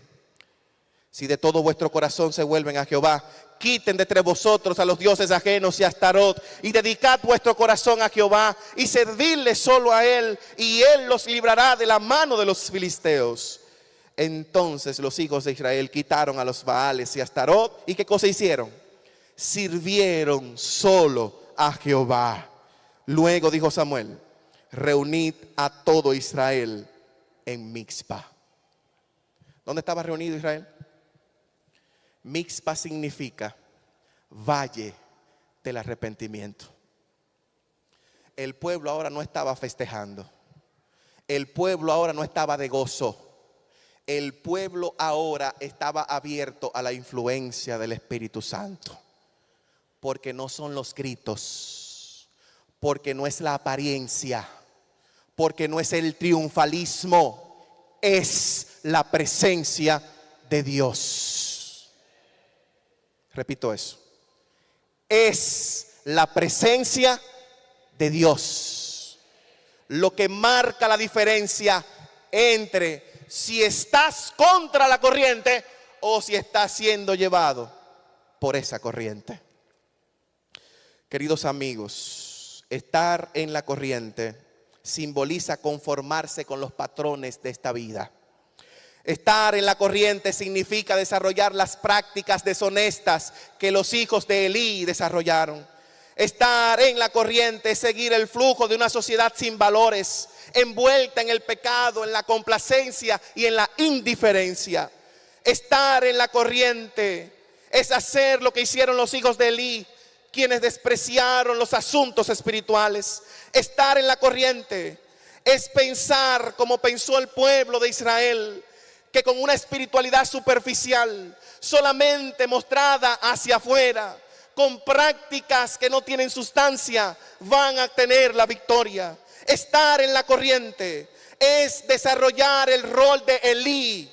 S2: si de todo vuestro corazón se vuelven a Jehová, quiten de entre vosotros a los dioses ajenos y a Astarot, y dedicad vuestro corazón a Jehová, y servidle solo a él, y él los librará de la mano de los filisteos. Entonces los hijos de Israel quitaron a los Baales y a Astarot, ¿y qué cosa hicieron? Sirvieron solo a Jehová. Luego dijo Samuel: reunid a todo Israel en Mizpa. ¿Dónde estaba reunido Israel? Mizpa significa valle del arrepentimiento. El pueblo ahora no estaba festejando. El pueblo ahora no estaba de gozo. El pueblo ahora estaba abierto a la influencia del Espíritu Santo. Porque no son los gritos, porque no es la apariencia, porque no es el triunfalismo, es la presencia de Dios. Repito eso. Es la presencia de Dios lo que marca la diferencia entre si estás contra la corriente o si estás siendo llevado por esa corriente. Queridos amigos, estar en la corriente simboliza conformarse con los patrones de esta vida. Estar en la corriente significa desarrollar las prácticas deshonestas que los hijos de Elí desarrollaron. Estar en la corriente es seguir el flujo de una sociedad sin valores, envuelta en el pecado, en la complacencia y en la indiferencia. Estar en la corriente es hacer lo que hicieron los hijos de Elí, quienes despreciaron los asuntos espirituales. Estar en la corriente es pensar como pensó el pueblo de Israel, que con una espiritualidad superficial, solamente mostrada hacia afuera, con prácticas que no tienen sustancia, van a tener la victoria. Estar en la corriente es desarrollar el rol de Elí,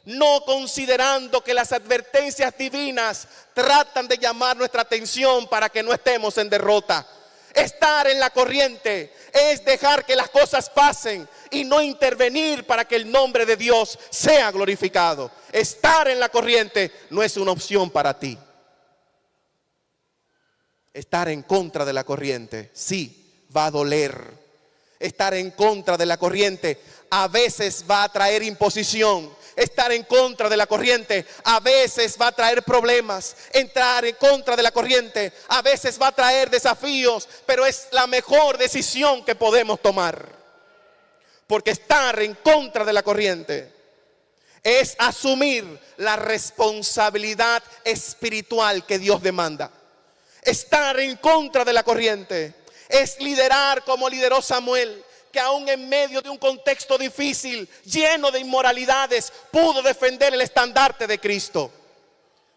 S2: no considerando que las advertencias divinas tratan de llamar nuestra atención para que no estemos en derrota. Estar en la corriente es dejar que las cosas pasen y no intervenir para que el nombre de Dios sea glorificado. Estar en la corriente no es una opción para ti. Estar en contra de la corriente, sí, va a doler. Estar en contra de la corriente a veces va a traer imposición. Estar en contra de la corriente a veces va a traer problemas. Entrar en contra de la corriente a veces va a traer desafíos, pero es la mejor decisión que podemos tomar. Porque estar en contra de la corriente es asumir la responsabilidad espiritual que Dios demanda. Estar en contra de la corriente es liderar como lideró Samuel, que aún en medio de un contexto difícil, lleno de inmoralidades, pudo defender el estandarte de Cristo.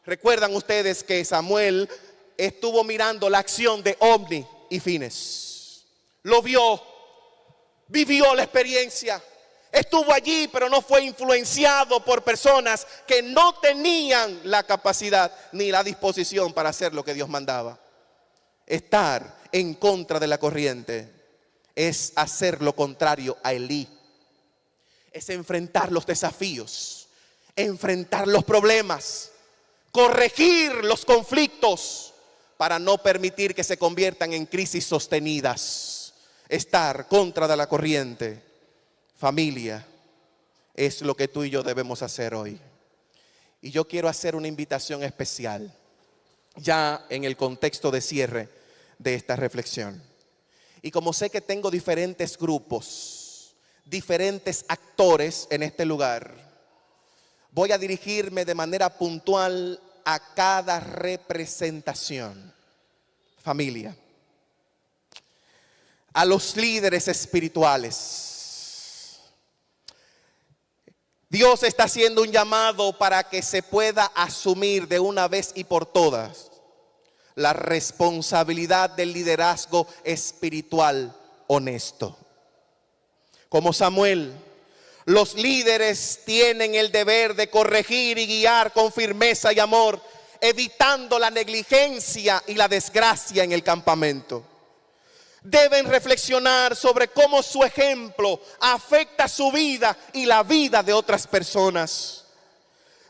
S2: Recuerdan ustedes que Samuel estuvo mirando la acción de Omni y Fines. Lo vio, vivió la experiencia, estuvo allí, pero no fue influenciado por personas que no tenían la capacidad ni la disposición para hacer lo que Dios mandaba. Estar en contra de la corriente es hacer lo contrario a Elí. Es enfrentar los desafíos, enfrentar los problemas, corregir los conflictos para no permitir que se conviertan en crisis sostenidas. Estar contra de la corriente, familia, es lo que tú y yo debemos hacer hoy. Y yo quiero hacer una invitación especial, ya en el contexto de cierre de esta reflexión. Y como sé que tengo diferentes grupos, diferentes actores en este lugar, voy a dirigirme de manera puntual a cada representación. Familia, a los líderes espirituales. Dios está haciendo un llamado para que se pueda asumir de una vez y por todas la responsabilidad del liderazgo espiritual honesto. Como Samuel, los líderes tienen el deber de corregir y guiar con firmeza y amor, evitando la negligencia y la desgracia en el campamento. Deben reflexionar sobre cómo su ejemplo afecta su vida y la vida de otras personas.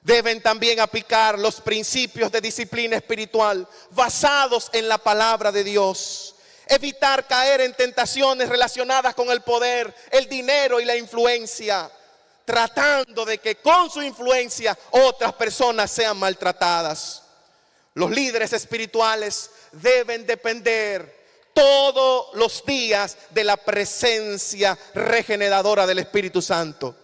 S2: Deben también aplicar los principios de disciplina espiritual basados en la palabra de Dios. Evitar caer en tentaciones relacionadas con el poder, el dinero y la influencia, tratando de que con su influencia otras personas sean maltratadas. Los líderes espirituales deben depender todos los días de la presencia regeneradora del Espíritu Santo.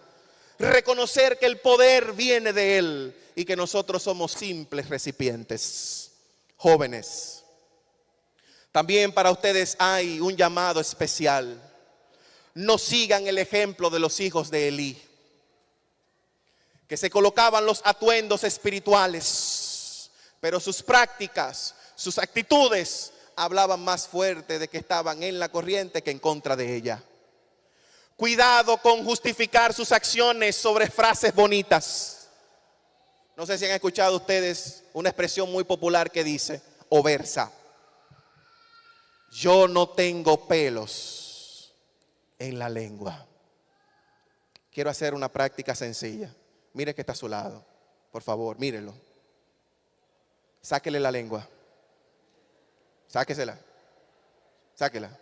S2: Reconocer que el poder viene de Él y que nosotros somos simples recipientes. Jóvenes, también para ustedes hay un llamado especial. No sigan el ejemplo de los hijos de Elí, que se colocaban los atuendos espirituales, pero sus prácticas, sus actitudes hablaban más fuerte de que estaban en la corriente que en contra de ella. Cuidado con justificar sus acciones sobre frases bonitas. No sé si han escuchado ustedes una expresión muy popular que dice o versa: yo no tengo pelos en la lengua. Quiero hacer una práctica sencilla. Mire que está a su lado. Por favor, mírelo. Sáquele la lengua. Sáquesela. Sáquela.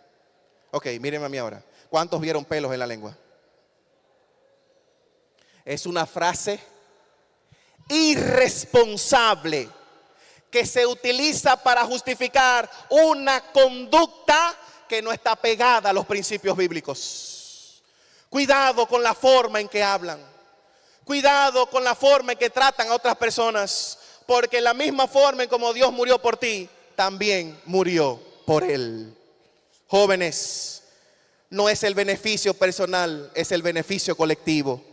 S2: Ok, mírenme a mí ahora. ¿Cuántos vieron pelos en la lengua? Es una frase irresponsable que se utiliza para justificar una conducta que no está pegada a los principios bíblicos. Cuidado con la forma en que hablan. Cuidado con la forma en que tratan a otras personas, porque la misma forma en como Dios murió por ti, también murió por él. Jóvenes, no es el beneficio personal, es el beneficio colectivo.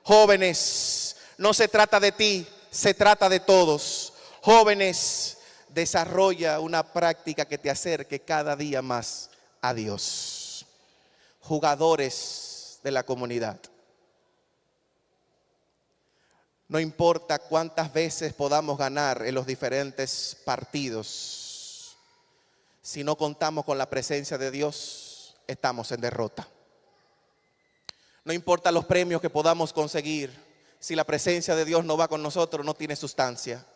S2: Jóvenes, no se trata de ti, se trata de todos. Jóvenes, desarrolla una práctica que te acerque cada día más a Dios. Jugadores de la comunidad, no importa cuántas veces podamos ganar en los diferentes partidos, si no contamos con la presencia de Dios, estamos en derrota. No importa los premios que podamos conseguir, si la presencia de Dios no va con nosotros, no tiene sustancia.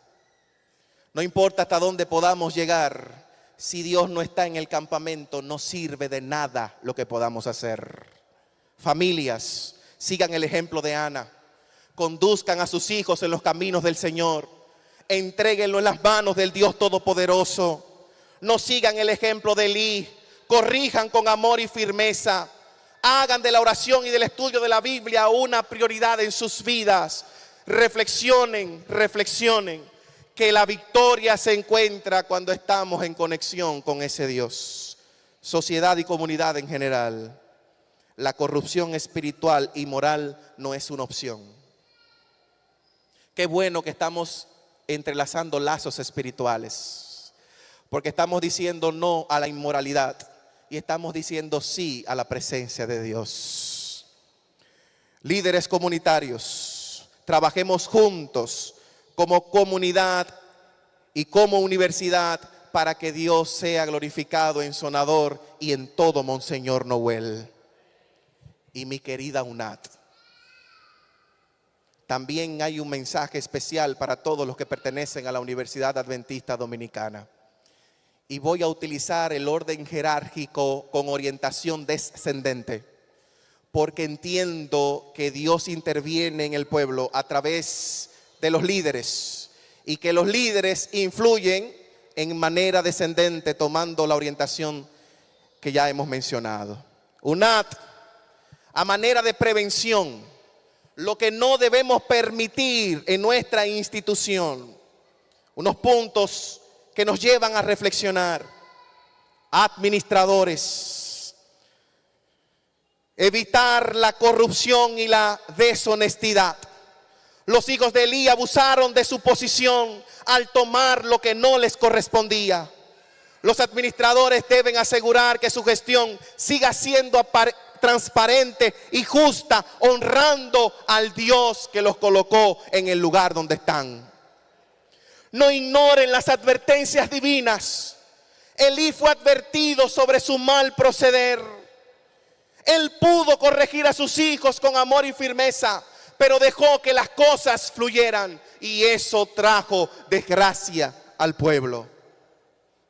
S2: No importa hasta dónde podamos llegar, si Dios no está en el campamento, no sirve de nada lo que podamos hacer. Familias, sigan el ejemplo de Ana. Conduzcan a sus hijos en los caminos del Señor. Entréguenlo en las manos del Dios Todopoderoso. No sigan el ejemplo de Elí. Corrijan con amor y firmeza. Hagan de la oración y del estudio de la Biblia una prioridad en sus vidas. Reflexionen, que la victoria se encuentra cuando estamos en conexión con ese Dios. Sociedad y comunidad en general. La corrupción espiritual y moral no es una opción. Qué bueno que estamos entrelazando lazos espirituales, porque estamos diciendo no a la inmoralidad y estamos diciendo sí a la presencia de Dios. Líderes comunitarios, trabajemos juntos como comunidad y como universidad para que Dios sea glorificado en Sonador y en todo Monseñor Noel. Y mi querida UNAT, también hay un mensaje especial para todos los que pertenecen a la Universidad Adventista Dominicana. Y voy a utilizar el orden jerárquico con orientación descendente, porque entiendo que Dios interviene en el pueblo a través de los líderes y que los líderes influyen en manera descendente tomando la orientación que ya hemos mencionado. UNAT, a manera de prevención, lo que no debemos permitir en nuestra institución, unos puntos que nos llevan a reflexionar. Administradores, evitar la corrupción y la deshonestidad. Los hijos de Elí abusaron de su posición al tomar lo que no les correspondía. Los administradores deben asegurar que su gestión siga siendo transparente y justa, honrando al Dios que los colocó en el lugar donde están. No ignoren las advertencias divinas. Elí fue advertido sobre su mal proceder. Él pudo corregir a sus hijos con amor y firmeza, pero dejó que las cosas fluyeran y eso trajo desgracia al pueblo.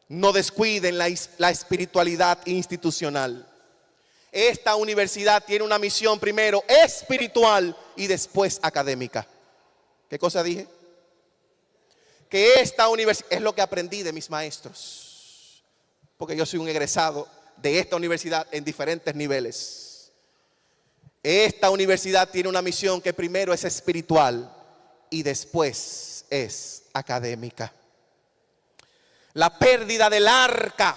S2: No descuiden la espiritualidad institucional. Esta universidad tiene una misión primero espiritual y después académica. ¿Qué cosa dije? Que esta universidad, es lo que aprendí de mis maestros, porque yo soy un egresado de esta universidad en diferentes niveles. Esta universidad tiene una misión que primero es espiritual y después es académica. La pérdida del arca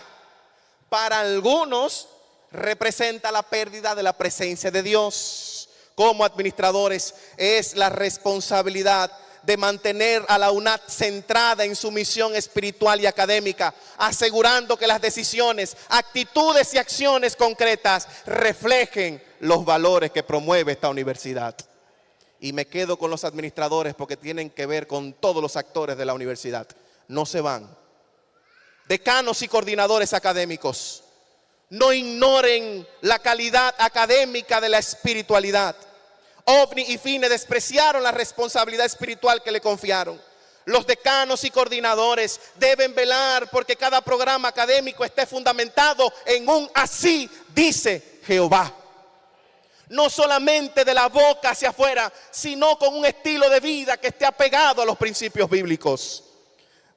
S2: para algunos representa la pérdida de la presencia de Dios. Como administradores es la responsabilidad de mantener a la UNAT centrada en su misión espiritual y académica, asegurando que las decisiones, actitudes y acciones concretas reflejen los valores que promueve esta universidad. Y me quedo con los administradores porque tienen que ver con todos los actores de la universidad. No se van. Decanos y coordinadores académicos, no ignoren la calidad académica de la espiritualidad. OVNI y FINE despreciaron la responsabilidad espiritual que le confiaron. Los decanos y coordinadores deben velar porque cada programa académico esté fundamentado en un así dice Jehová. No solamente de la boca hacia afuera, sino con un estilo de vida que esté apegado a los principios bíblicos.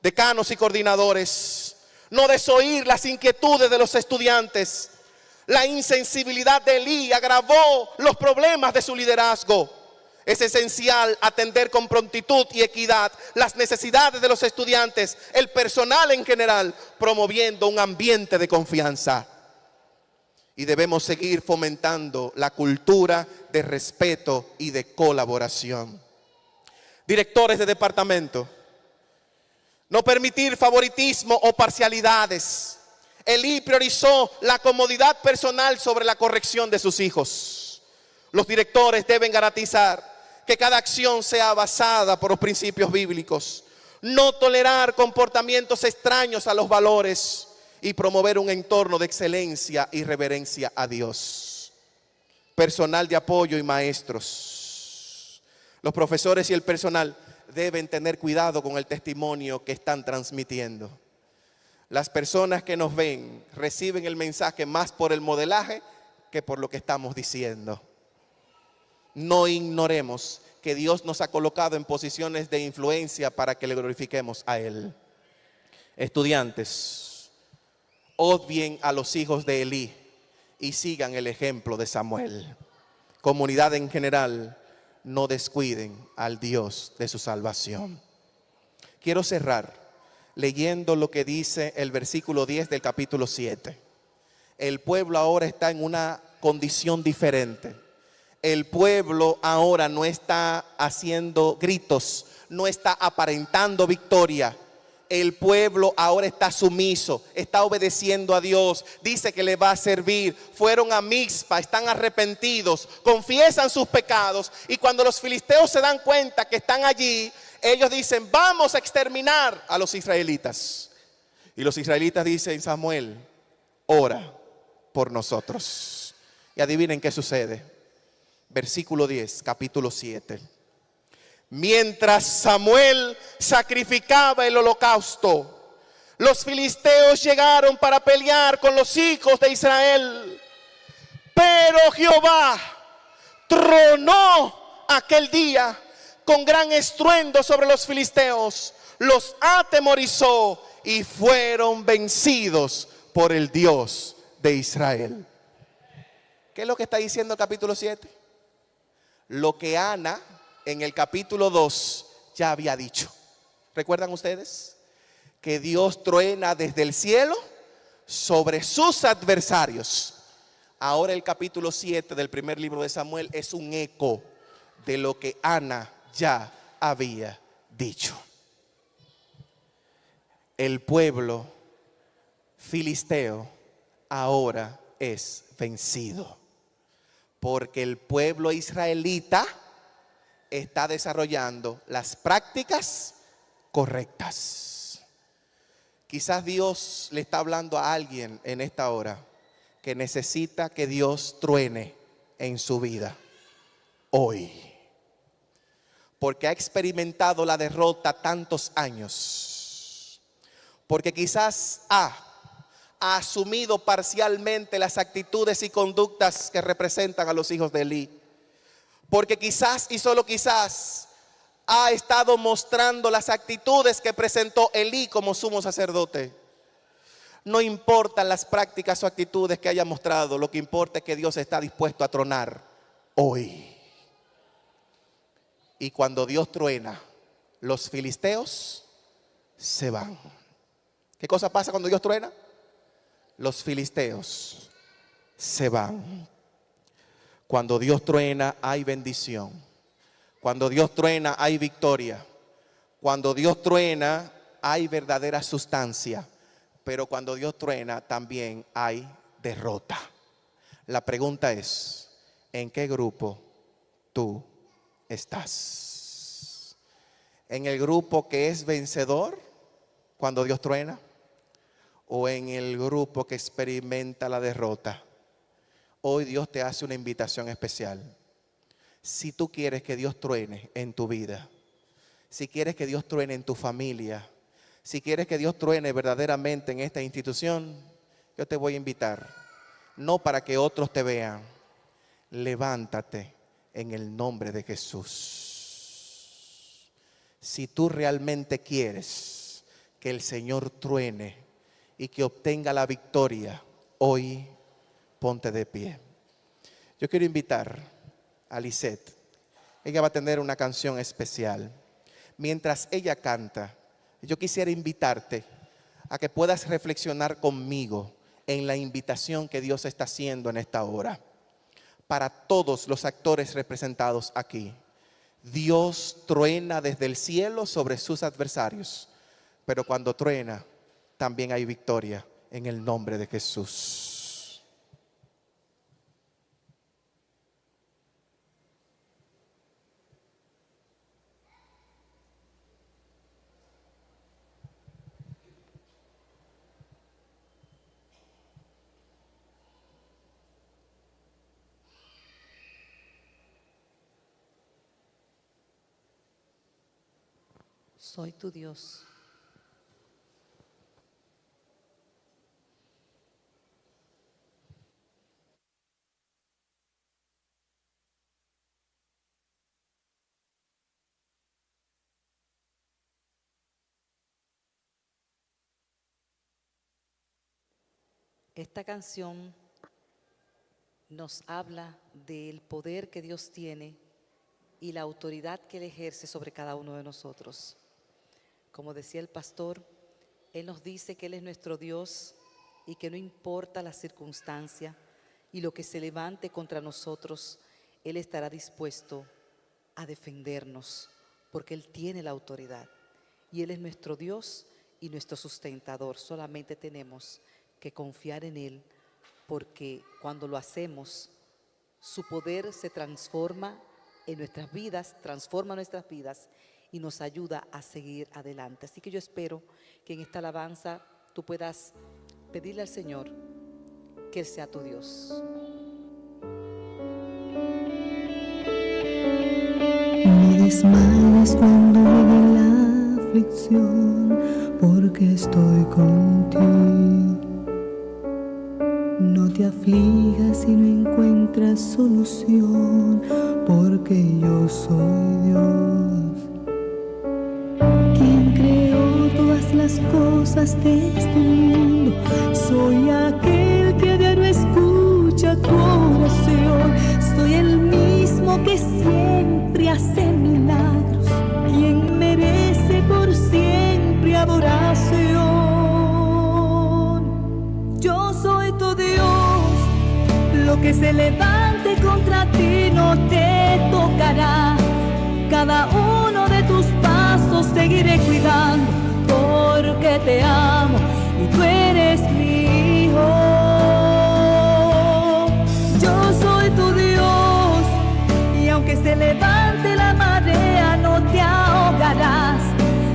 S2: Decanos y coordinadores, no desoír las inquietudes de los estudiantes. La insensibilidad de Elí agravó los problemas de su liderazgo. Es esencial atender con prontitud y equidad las necesidades de los estudiantes, el personal en general, promoviendo un ambiente de confianza. Y debemos seguir fomentando la cultura de respeto y de colaboración. Directores de departamento, no permitir favoritismo o parcialidades. Elí priorizó la comodidad personal sobre la corrección de sus hijos. Los directores deben garantizar que cada acción sea basada por los principios bíblicos, no tolerar comportamientos extraños a los valores y promover un entorno de excelencia y reverencia a Dios. Personal de apoyo y maestros. Los profesores y el personal deben tener cuidado con el testimonio que están transmitiendo. Las personas que nos ven reciben el mensaje más por el modelaje que por lo que estamos diciendo. No ignoremos que Dios nos ha colocado en posiciones de influencia para que le glorifiquemos a Él. Estudiantes, odien a los hijos de Elí y sigan el ejemplo de Samuel. Comunidad en general, no descuiden al Dios de su salvación. Quiero cerrar leyendo lo que dice el versículo 10 del capítulo 7. El pueblo ahora está en una condición diferente. El pueblo ahora no está haciendo gritos, no está aparentando victoria. El pueblo ahora está sumiso, está obedeciendo a Dios, dice que le va a servir. Fueron a Mizpa, están arrepentidos, confiesan sus pecados. Y cuando los filisteos se dan cuenta que están allí, ellos dicen: vamos a exterminar a los israelitas. Y los israelitas dicen: Samuel, ora por nosotros. Y adivinen qué sucede. Versículo 10, capítulo 7. Mientras Samuel sacrificaba el holocausto, los filisteos llegaron para pelear con los hijos de Israel. Pero Jehová tronó aquel día con gran estruendo sobre los filisteos, los atemorizó y fueron vencidos por el Dios de Israel. ¿Qué es lo que está diciendo el capítulo 7? Lo que Ana en el capítulo 2 ya había dicho. ¿Recuerdan ustedes? Que Dios truena desde el cielo sobre sus adversarios. Ahora el capítulo 7 del primer libro de Samuel es un eco de lo que Ana ya había dicho. El pueblo filisteo ahora es vencido, porque el pueblo israelita está desarrollando las prácticas correctas. Quizás Dios le está hablando a alguien en esta hora que necesita que Dios truene en su vida hoy, porque ha experimentado la derrota tantos años, porque quizás ha asumido parcialmente las actitudes y conductas que representan a los hijos de Elí, porque quizás y solo quizás ha estado mostrando las actitudes que presentó Elí como sumo sacerdote. No importan las prácticas o actitudes que haya mostrado, lo que importa es que Dios está dispuesto a tronar hoy. Y cuando Dios truena, los filisteos se van. ¿Qué cosa pasa cuando Dios truena? Los filisteos se van. Cuando Dios truena hay bendición. Cuando Dios truena hay victoria. Cuando Dios truena hay verdadera sustancia. Pero cuando Dios truena también hay derrota. La pregunta es: ¿en qué grupo tú estás? ¿En el grupo que es vencedor cuando Dios truena? ¿O en el grupo que experimenta la derrota? Hoy Dios te hace una invitación especial. Si tú quieres que Dios truene en tu vida, si quieres que Dios truene en tu familia, si quieres que Dios truene verdaderamente en esta institución, yo te voy a invitar, no para que otros te vean, levántate en el nombre de Jesús. Si tú realmente quieres que el Señor truene y que obtenga la victoria, hoy ponte de pie. Yo quiero invitar a Lisette ella va a tener una canción especial. Mientras ella canta, yo quisiera invitarte a que puedas reflexionar conmigo en la invitación que Dios está haciendo en esta hora. Para todos los actores representados aquí, Dios truena desde el cielo sobre sus adversarios, pero cuando truena, también hay victoria en el nombre de Jesús.
S3: Soy tu Dios. Esta canción nos habla del poder que Dios tiene y la autoridad que Él ejerce sobre cada uno de nosotros. Como decía el pastor, Él nos dice que Él es nuestro Dios y que no importa la circunstancia y lo que se levante contra nosotros, Él estará dispuesto a defendernos porque Él tiene la autoridad y Él es nuestro Dios y nuestro sustentador. Solamente tenemos que confiar en Él, porque cuando lo hacemos, su poder se transforma en nuestras vidas, transforma nuestras vidas y nos ayuda a seguir adelante. Así que yo espero que en esta alabanza tú puedas pedirle al Señor que Él sea tu Dios.
S4: No desmayes cuando llegue la aflicción, porque estoy contigo. No te aflijas si no encuentras solución, porque yo soy Dios. Quien creó todas las cosas de este mundo, soy aquel que a diario escucha tu oración. Soy el mismo que siempre hace milagros, quien merece por siempre adoración. Yo soy tu Dios, lo que se levante contra ti no te tocará. Cada uno de tus pasos seguiré cuidando, porque te amo y tú eres mi hijo. Yo soy tu Dios, y aunque se levante la marea no te ahogarás.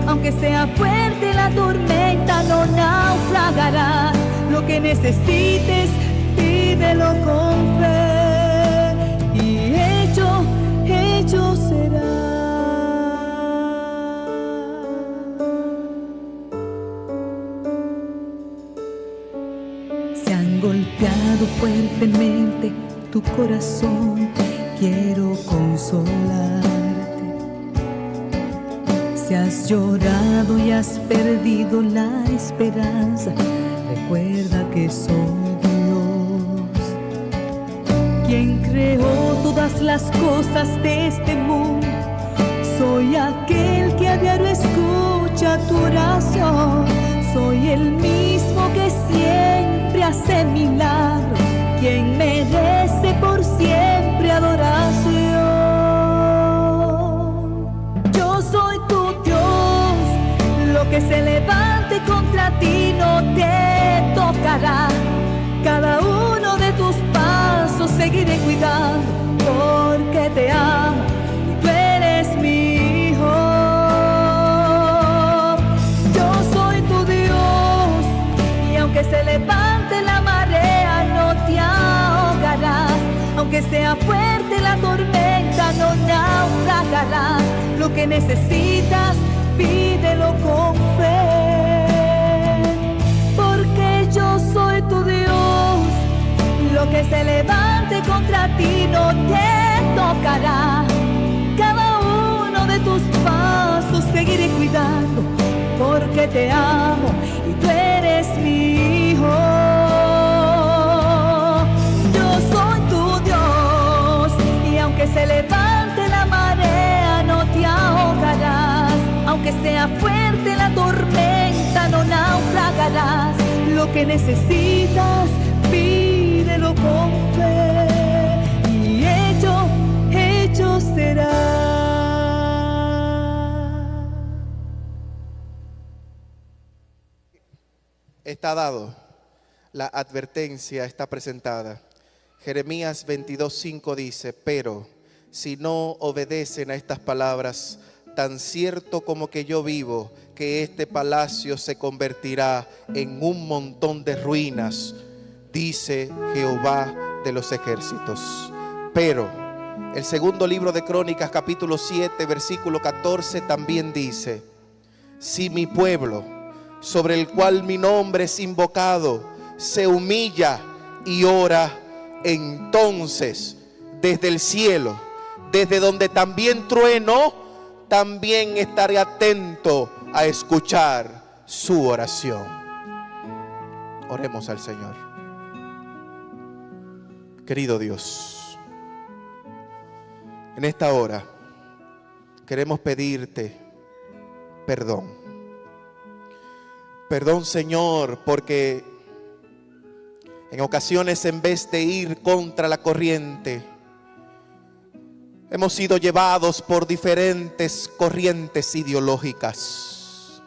S4: Aunque sea fuerte la tormenta no naufragarás. Lo que necesites, pídelo con fe, y hecho será. Se han golpeado fuertemente tu corazón, quiero consolarte. Si has llorado y has perdido la esperanza, recuerda que soy Dios, quien creó todas las cosas de este mundo. Soy aquel que a diario escucha tu oración. Soy el mismo que siempre hace milagros, quien merece por siempre adoración. Yo soy tu Dios, lo que se levante contra ti no te tocará. Cada uno de tus pasos seguiré cuidando, porque te amo y tú eres mi hijo. Yo soy tu Dios, y aunque se levante la marea no te ahogarás. Aunque sea fuerte la tormenta no naufragarás. Lo que necesitas, pídelo con fe, porque yo soy tu Dios. Lo que se levante contra ti no te tocará. Cada uno de tus pasos seguiré cuidando, porque te amo y tú eres mi hijo. Yo soy tu Dios, y aunque se levante la marea lo que necesitas, pídelo con fe y hecho será.
S2: Está dado, la advertencia está presentada. Jeremías 22:5 dice: pero si no obedecen a estas palabras, tan cierto como que yo vivo, que este palacio se convertirá en un montón de ruinas, dice Jehová de los ejércitos. Pero el segundo libro de Crónicas, capítulo 7, versículo 14, también dice: si mi pueblo, sobre el cual mi nombre es invocado, se humilla y ora, entonces desde el cielo, desde donde también trueno, también estaré atento a escuchar su oración. Oremos al Señor. Querido Dios, en esta hora queremos pedirte perdón. Perdón, Señor, porque en ocasiones, en vez de ir contra la corriente, hemos sido llevados por diferentes corrientes ideológicas.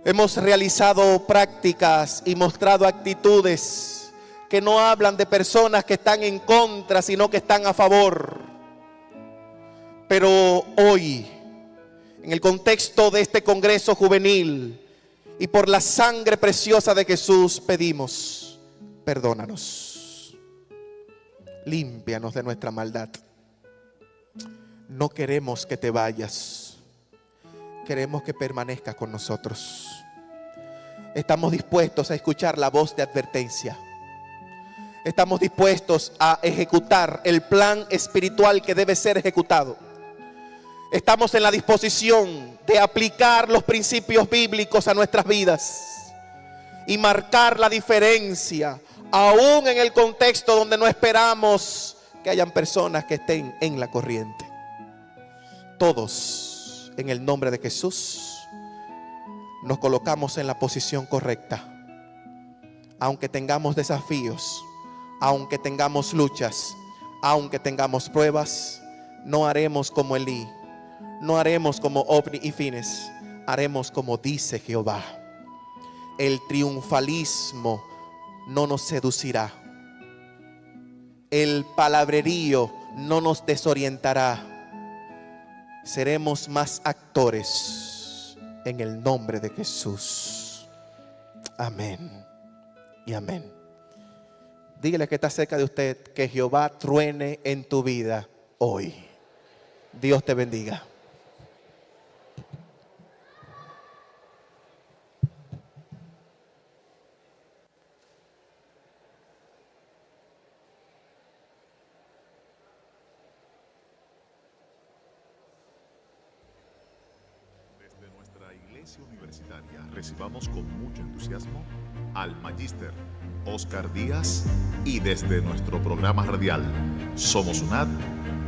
S2: Hemos realizado prácticas y mostrado actitudes que no hablan de personas que están en contra, sino que están a favor. Pero hoy, en el contexto de este Congreso Juvenil y por la sangre preciosa de Jesús, pedimos: perdónanos, límpianos de nuestra maldad. No queremos que te vayas, queremos que permanezcas con nosotros. Estamos dispuestos a escuchar la voz de advertencia. Estamos dispuestos a ejecutar el plan espiritual que debe ser ejecutado. Estamos en la disposición de aplicar los principios bíblicos a nuestras vidas y marcar la diferencia, aún en el contexto donde no esperamos que hayan personas que estén en la corriente. Todos, en el nombre de Jesús, nos colocamos en la posición correcta. Aunque tengamos desafíos, aunque tengamos luchas, aunque tengamos pruebas, no haremos como Elí. No haremos como Ofni y Fines, haremos como dice Jehová. El triunfalismo no nos seducirá. El palabrerío no nos desorientará. Seremos más actores en el nombre de Jesús. Amén y amén. Dígale que está cerca de usted que Jehová truene en tu vida hoy. Dios te bendiga.
S1: Universitaria, recibamos con mucho entusiasmo al Magíster Oscar Díaz y desde nuestro programa radial Somos UNAD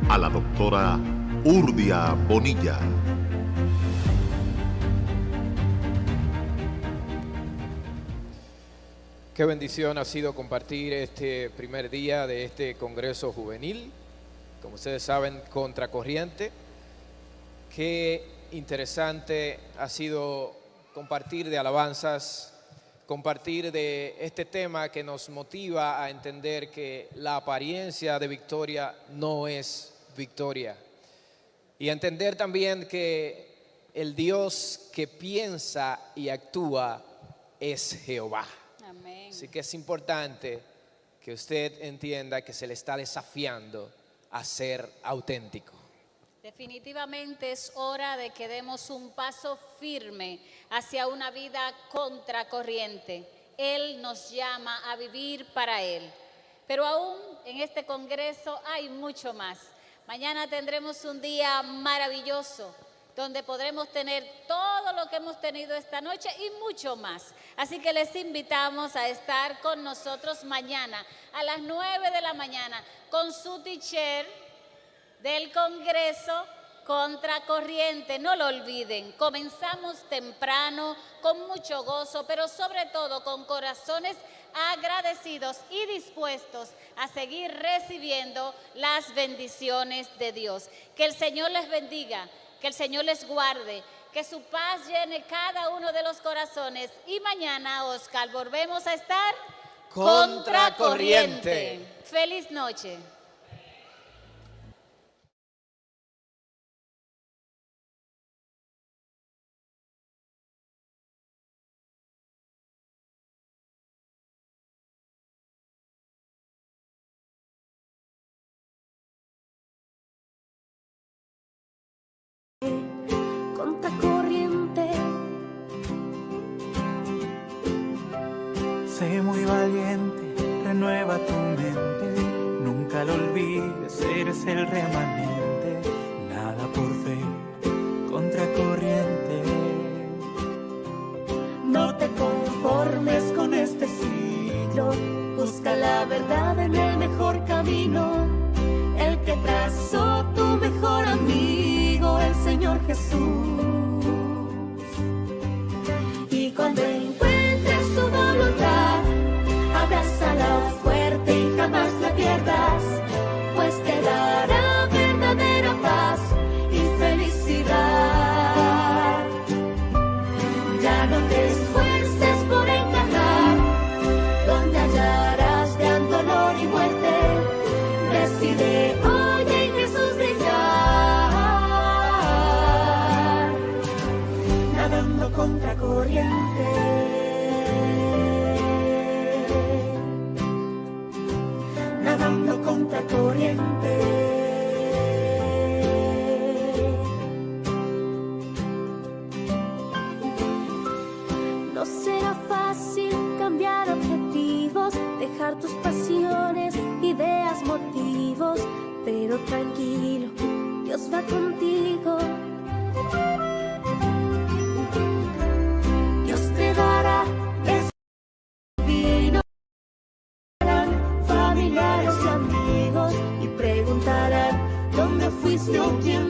S1: a la doctora Urdia Bonilla.
S5: Qué bendición ha sido compartir este primer día de este Congreso Juvenil, como ustedes saben, contracorriente. Qué interesante ha sido compartir de alabanzas, compartir de este tema que nos motiva a entender que la apariencia de victoria no es victoria. Y entender también que el Dios que piensa y actúa es Jehová.
S6: Amén.
S5: Así que es importante que usted entienda que se le está desafiando a ser auténtico.
S6: Definitivamente es hora de que demos un paso firme hacia una vida contracorriente. Él nos llama a vivir para Él. Pero aún en este congreso hay mucho más. Mañana tendremos un día maravilloso donde podremos tener todo lo que hemos tenido esta noche y mucho más. Así que les invitamos a estar con nosotros mañana a las 9 de la mañana con su teacher del Congreso, Contracorriente, no lo olviden, comenzamos temprano, con mucho gozo, pero sobre todo con corazones agradecidos y dispuestos a seguir recibiendo las bendiciones de Dios. Que el Señor les bendiga, que el Señor les guarde, que su paz llene cada uno de los corazones. Y mañana, Oscar, volvemos a estar
S5: Contracorriente.
S6: Feliz noche.
S4: Contracorriente.
S7: Sé muy valiente, renueva tu mente, nunca lo olvides, eres el remanente, nada por fe, contracorriente.
S4: No te conformes con este siglo, busca la verdad en el mejor camino, el que trazó tu mejor amigo, el Señor Jesús. Y cuando encuentres tu voluntad, abrázala fuerte y jamás la pierdas, pues te dará verdadera paz y felicidad. Ya no te esfuerces por encajar, donde hallarás gran dolor y muerte. Decide hoy en Jesús brillar, nadando contracorriente. Nadando contracorriente. No será fácil cambiar objetivos, dejar tus pasiones, ideas, motivos, pero tranquilo, Dios va contigo. Dios te dará ese vino, familiares y amigos, y preguntarán dónde fuiste o quién